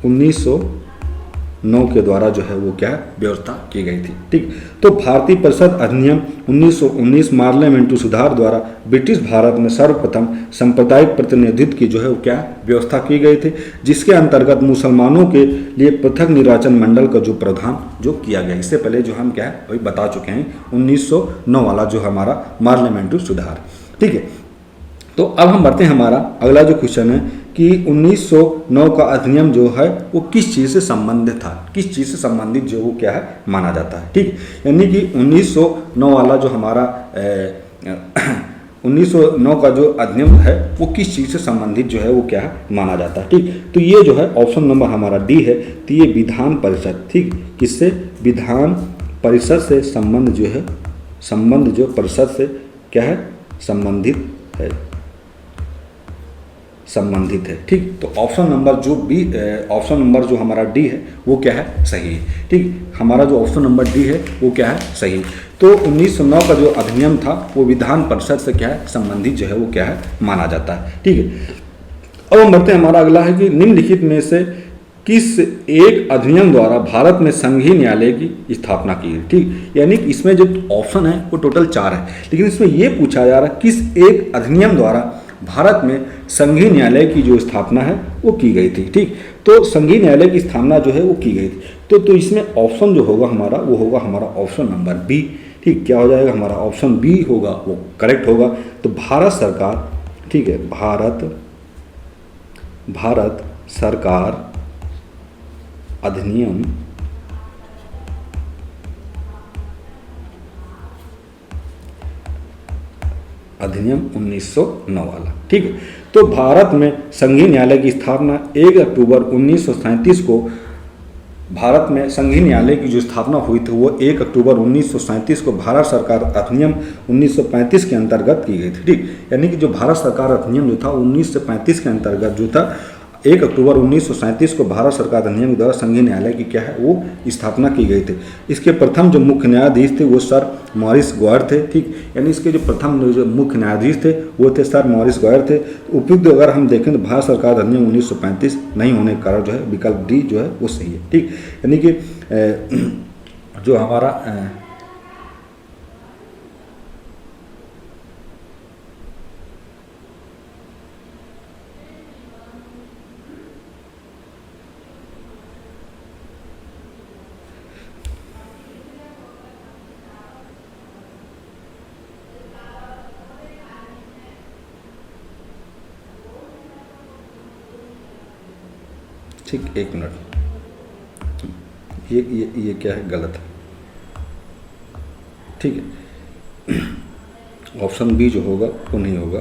1909 के द्वारा जो है वो क्या व्यवस्था की गई थी, ठीक। तो भारतीय परिषद अधिनियम 1919 मार्ले मिंटू सुधार द्वारा ब्रिटिश भारत में सर्वप्रथम सांप्रदायिक प्रतिनिधित्व की जो है वो क्या व्यवस्था की गई थी, जिसके अंतर्गत मुसलमानों के लिए पृथक निर्वाचन मंडल का जो प्रावधान जो किया गया। इससे पहले जो हम क्या है वही बता चुके हैं 1909 वाला जो हमारा मार्ले मिंटू सुधार, ठीक है। तो अब हम बढ़ते हैं, हमारा अगला जो क्वेश्चन है कि 1909 का अधिनियम जो है वो किस चीज़ से संबंधित था, किस चीज़ से संबंधित जो वो क्या है माना जाता है, ठीक। यानी कि 1909 वाला जो हमारा 1909 का जो अधिनियम है वो किस चीज़ से संबंधित जो है वो क्या है माना जाता है, ठीक। तो ये जो है ऑप्शन नंबर हमारा डी है। तो ये विधान परिषद, ठीक, किससे विधान परिषद से संबंध जो है संबंध जो परिषद से क्या है, संबंधित है, संबंधित है। ठीक, तो ऑप्शन नंबर जो बी, ऑप्शन नंबर जो हमारा डी है वो क्या है, सही है। ठीक, हमारा जो ऑप्शन नंबर डी है वो क्या है, सही। तो 1909 का जो अधिनियम था वो विधान परिषद से क्या है, संबंधित जो है वो क्या है, माना जाता है। ठीक है, अब हम बढ़ते हैं, हमारा अगला है कि निम्नलिखित में से किस एक अधिनियम द्वारा भारत में संघीय न्यायालय की स्थापना की है। ठीक, यानी कि इसमें जो ऑप्शन है वो टोटल 4 है, लेकिन इसमें यह पूछा जा रहा है किस एक अधिनियम द्वारा भारत में संघीय न्यायालय की जो स्थापना है वो की गई थी। ठीक, तो संघीय न्यायालय की स्थापना जो है वो की गई थी, तो इसमें ऑप्शन जो होगा हमारा वो होगा हमारा ऑप्शन नंबर बी। ठीक, क्या हो जाएगा हमारा ऑप्शन बी होगा वो करेक्ट होगा। तो भारत सरकार, ठीक है, भारत सरकार अधिनियम अधिनियम 1909 वाला। ठीक है, तो भारत में संघीय न्यायालय की स्थापना 1 अक्टूबर 1937 को, भारत में संघीय न्यायालय की जो स्थापना हुई थी वो 1 अक्टूबर 1937 को भारत सरकार अधिनियम 1935 के अंतर्गत की गई थी। ठीक, यानी कि जो भारत सरकार अधिनियम जो था 1935 के अंतर्गत जो था 1 अक्टूबर 1937 को भारत सरकार अधिनियम के द्वारा संघीय न्यायालय की क्या है वो स्थापना की गई थी। इसके प्रथम जो मुख्य न्यायाधीश थे वो सर मॉरिस गौर थे। ठीक, यानी इसके जो प्रथम जो मुख्य न्यायाधीश थे वो थे सर मॉरिस गौर थे। उपयुक्त अगर हम देखें तो भारत सरकार अधिनियम 1935 नहीं होने के कारण जो है विकल्प डी जो है वो सही है। ठीक, यानी कि जो हमारा ठीक, 1 मिनट, ये क्या है, गलत है। ठीक है, ऑप्शन बी जो होगा वो नहीं होगा।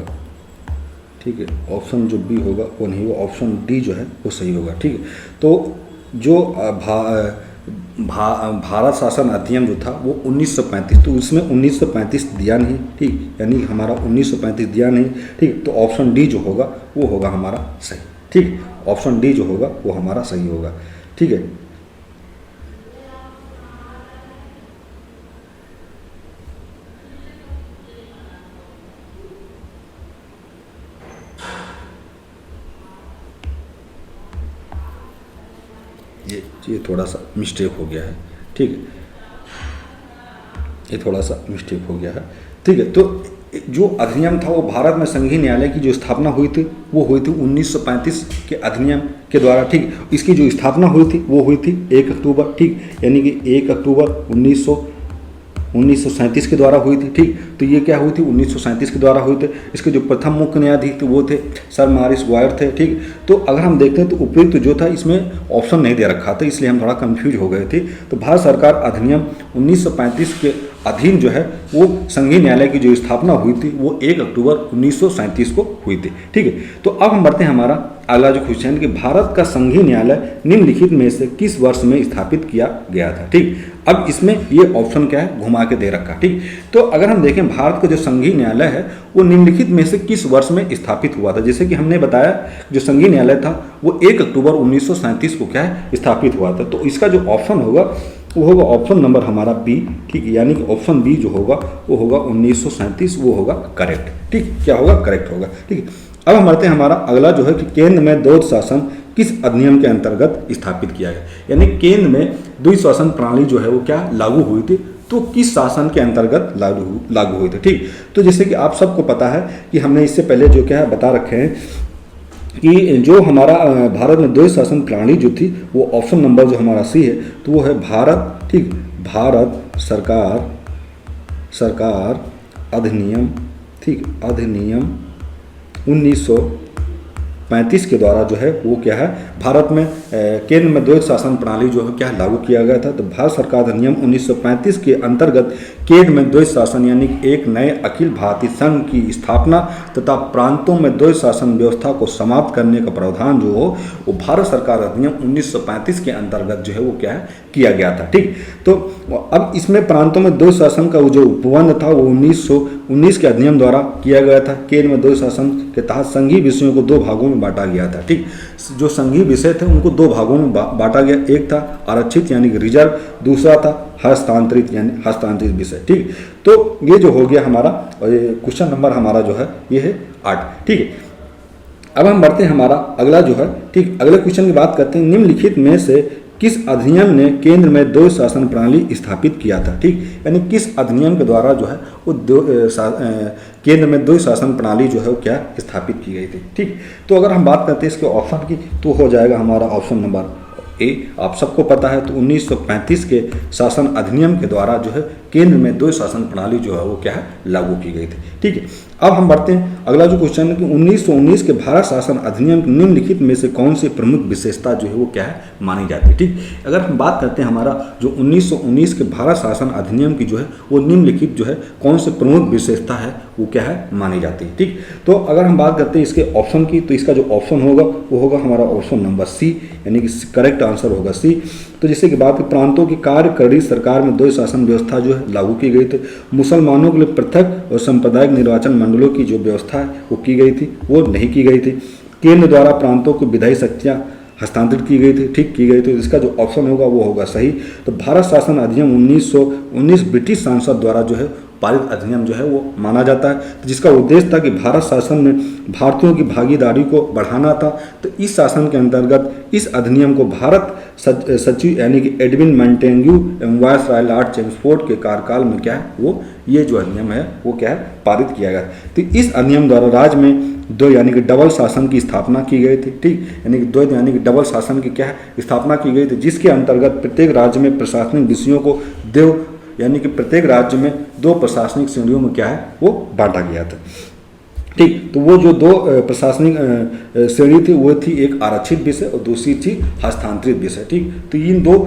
ठीक है, ऑप्शन जो बी होगा वो नहीं होगा, ऑप्शन डी जो है वो सही होगा। ठीक है, तो जो भारत शासन अधिनियम जो था वो 1935, तो उसमें 1935 दिया नहीं। ठीक, यानी हमारा 1935 दिया नहीं। ठीक, तो ऑप्शन डी जो होगा वो होगा हमारा सही। ठीक, ऑप्शन डी जो होगा वो हमारा सही होगा। ठीक है, ये थोड़ा सा मिस्टेक हो गया है। ठीक है, ये थोड़ा सा मिस्टेक हो गया है। ठीक है, तो जो अधिनियम था वो भारत में संघीय न्यायालय की जो स्थापना हुई थी वो हुई थी 1935 के अधिनियम के द्वारा। ठीक, इसकी जो स्थापना हुई थी वो हुई थी 1 अक्टूबर। ठीक, यानी कि 1 अक्टूबर 1937 के द्वारा हुई थी। ठीक, तो ये क्या हुई थी, 1937 के द्वारा हुई थी। इसके जो प्रथम मुख्य न्यायाधीश थे वो थे सर मॉरिस गौर थे। ठीक, तो अगर हम देखते हैं तो उपयुक्त जो था इसमें ऑप्शन नहीं दे रखा था, इसलिए हम थोड़ा कंफ्यूज हो गए थे। तो भारत सरकार अधिनियम 1935 के अधीन जो है वो संघीय न्यायालय की जो स्थापना हुई थी वो 1 अक्टूबर 1937 को हुई थी। ठीक है, तो अब हम बढ़ते हैं हमारा अगला जो क्वेश्चन कि भारत का संघीय न्यायालय निम्नलिखित में से किस वर्ष में स्थापित किया गया था। ठीक, अब इसमें ये ऑप्शन क्या है, घुमा के दे रखा। ठीक, तो अगर हम देखें भारत का जो संघीय न्यायालय है वो निम्नलिखित में से किस वर्ष में स्थापित हुआ था। जैसे कि हमने बताया जो संघीय न्यायालय था वो 1 अक्टूबर 1937 को क्या है, स्थापित हुआ था। तो इसका जो ऑप्शन होगा वो होगा ऑप्शन नंबर हमारा बी। ठीक, यानी कि ऑप्शन बी जो होगा वो होगा 1937, वो होगा करेक्ट। ठीक, क्या होगा, करेक्ट होगा। ठीक, अब हम बढ़ते हैं हमारा अगला जो है कि केंद्र में द्वैध शासन किस अधिनियम के अंतर्गत स्थापित किया गया। यानी केंद्र में द्वैध शासन प्रणाली जो है वो क्या लागू हुई थी, तो किस शासन के अंतर्गत लागू हुई थी। ठीक, तो जैसे कि आप सबको पता है कि हमने इससे पहले जो क्या है बता रखे हैं कि जो हमारा भारत में द्वैध शासन प्रणाली जो थी वो ऑप्शन नंबर जो हमारा सी है तो वो है भारत। ठीक, भारत सरकार अधिनियम। ठीक, अधिनियम 1935 के द्वारा जो है वो क्या है भारत में केंद्र में द्वैध शासन प्रणाली जो है क्या लागू किया गया था। तो भारत सरकार अधिनियम 1935 के अंतर्गत केंद्र में द्वैध शासन यानी एक नए अखिल भारतीय संघ की स्थापना तथा प्रांतों में द्वैध शासन व्यवस्था को समाप्त करने का प्रावधान जो हो वो भारत सरकार अधिनियम 1935 के अंतर्गत जो है वो क्या है किया गया था। ठीक, तो अब इसमें प्रांतों में द्वैध शासन का जो उपबंध था वो 1919 के अधिनियम द्वारा किया गया था। केंद्र में द्वैध शासन के तहत संघीय विषयों को 2 भागों में बांटा गया था। ठीक, जो संघीय विषय थे उनको 2 भागों में बांटा गया, एक था आरक्षित यानी कि रिजर्व, दूसरा था हस्तांतरित यानी हस्तांतरित विषय। ठीक, तो ये जो हो गया हमारा क्वेश्चन नंबर हमारा जो है ये है 8। ठीक है, अब हम बढ़ते हैं हमारा अगला जो है। ठीक, अगले क्वेश्चन की बात करते हैं। निम्नलिखित में से किस अधिनियम ने केंद्र में द्वैध शासन प्रणाली स्थापित किया था? ठीक, यानी किस अधिनियम के द्वारा जो है वो केंद्र में द्वैध शासन प्रणाली जो है वो क्या स्थापित की गई थी? ठीक, तो अगर हम बात करते हैं इसके ऑप्शन की तो हो जाएगा हमारा ऑप्शन नंबर ए। आप सबको पता है तो 1935 के शासन अधिनियम के द्वारा जो है केंद्र में द्वैध शासन प्रणाली जो है वो क्या है लागू की गई थी। ठीक है, अब हम बढ़ते हैं अगला जो क्वेश्चन है कि 1919 के भारत शासन अधिनियम की निम्नलिखित में से कौन सी प्रमुख विशेषता जो है वो क्या है मानी जाती है? ठीक, अगर हम बात करते हैं हमारा जो 1919 के भारत शासन अधिनियम की जो है वो निम्नलिखित जो है कौन सी प्रमुख विशेषता है वो क्या है मानी जाती है? ठीक, तो अगर हम बात करते हैं इसके ऑप्शन की तो इसका जो ऑप्शन होगा वो होगा हमारा ऑप्शन नंबर सी, यानी कि करेक्ट आंसर होगा सी। तो जैसे कि बात की प्रांतों की कार्यकारी सरकार में द्वैध शासन व्यवस्था जो है लागू की गई थी। मुसलमानों के लिए पृथक और सांप्रदायिक निर्वाचन मंडलों की जो व्यवस्था है वो की गई थी, वो नहीं की गई थी। केंद्र द्वारा प्रांतों को विधायी शक्तियाँ हस्तांतरित की गई थी, ठीक की गई थी। इसका जो ऑप्शन होगा वो होगा सही। तो भारत शासन अधिनियम 1919 ब्रिटिश सांसद द्वारा जो है पारित अधिनियम जो है वो माना जाता है, जिसका उद्देश्य था कि भारत शासन में भारतीयों की भागीदारी को बढ़ाना था। तो इस शासन के अंतर्गत इस अधिनियम को भारत सचिव यानी कि एडविन मंटेग्यू एवं वायसराय लॉर्ड चेम्सफोर्ड के कार्यकाल में क्या है वो ये जो अधिनियम है वो क्या है पारित किया गया। तो इस अधिनियम द्वारा राज्य में द्वैध यानी कि डबल शासन की स्थापना की गई थी। ठीक, यानी कि द्वैध यानी कि डबल शासन की क्या है स्थापना की गई थी, जिसके अंतर्गत प्रत्येक राज्य में प्रशासनिक विषयों को देव यानी कि प्रत्येक राज्य में 2 प्रशासनिक श्रेणियों में क्या है वो बांटा गया था। ठीक, तो वो जो 2 प्रशासनिक श्रेणी थी वो थी एक आरक्षित विषय और दूसरी थी हस्तांतरित विषय। ठीक, तो इन 2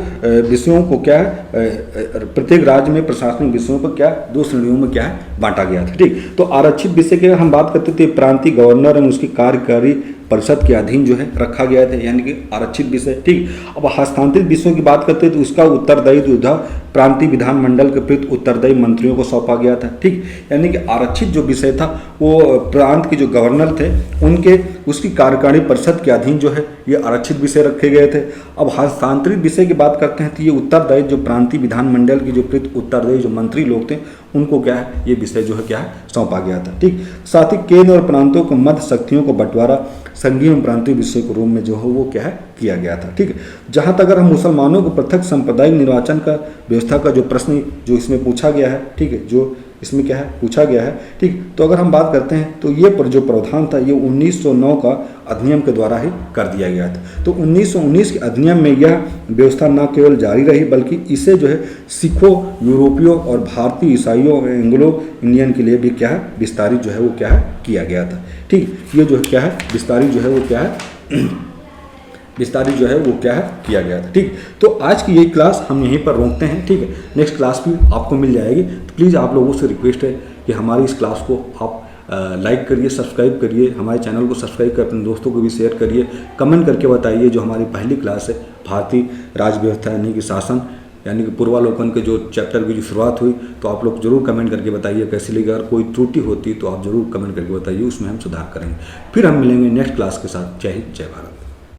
विषयों को क्या है प्रत्येक राज्य में प्रशासनिक विषयों पर क्या 2 श्रेणियों में क्या है बांटा गया था। ठीक, तो आरक्षित विषय की हम बात करते थे प्रांतीय गवर्नर एवं उसकी कार्यकारी परिषद के अधीन जो है रखा गया था, यानी कि आरक्षित विषय। ठीक, अब हस्तांतरित विषयों की बात करते हैं तो उसका उत्तरदायित्व प्रांतीय विधानमंडल के प्रति उत्तरदायी मंत्रियों को सौंपा गया था। ठीक, यानी कि आरक्षित जो विषय था वो प्रांत के जो गवर्नर थे उनके उसकी कार्यकारी परिषद के अधीन जो है ये आरक्षित विषय रखे गए थे। अब हस्तांतरित विषय की बात करते हैं तो ये उत्तरदायी जो प्रांतीय विधानमंडल के जो प्रति उत्तरदायी जो मंत्री लोग थे उनको क्या है ये विषय जो है क्या है सौंपा गया था। ठीक, साथ ही केंद्र और प्रांतों को मध्य शक्तियों को बंटवारा संघीय एवं प्रांतीय विषय के रूप में जो है वो क्या है किया गया था। ठीक, जहाँ तक अगर हम मुसलमानों को पृथक सांप्रदायिक निर्वाचन का व्यवस्था का जो प्रश्न जो इसमें पूछा गया है, ठीक है, जो इसमें क्या है पूछा गया है। ठीक, तो अगर हम बात करते हैं तो ये जो प्रावधान था ये 1909 का अधिनियम के द्वारा ही कर दिया गया था। तो 1919 के अधिनियम में यह व्यवस्था न केवल जारी रही बल्कि इसे जो है सिखों, यूरोपियों और भारतीय ईसाइयों एंग्लो इंडियन के लिए भी क्या है विस्तारित जो है वो क्या है किया गया था। ठीक, ये जो है क्या है विस्तारित जो है वो क्या है विस्तारित जो है वो क्या है किया गया था। ठीक, तो आज की ये क्लास हम यहीं पर रोकते हैं। ठीक है, नेक्स्ट क्लास भी आपको मिल जाएगी। तो प्लीज़ आप लोगों से रिक्वेस्ट है कि हमारी इस क्लास को आप लाइक करिए, सब्सक्राइब करिए, हमारे चैनल को सब्सक्राइब कर अपने दोस्तों को भी शेयर करिए, कमेंट करके बताइए जो हमारी पहली क्लास है भारतीय राज व्यवस्था यानी कि शासन यानी कि पूर्वालोकन के जो चैप्टर की जो शुरुआत हुई, तो आप लोग जरूर कमेंट करके बताइए कैसी लगी। अगर कोई त्रुटि होती तो आप जरूर कमेंट करके बताइए, उसमें हम सुधार करेंगे। फिर हम मिलेंगे नेक्स्ट क्लास के साथ। जय हिंद, जय भारत।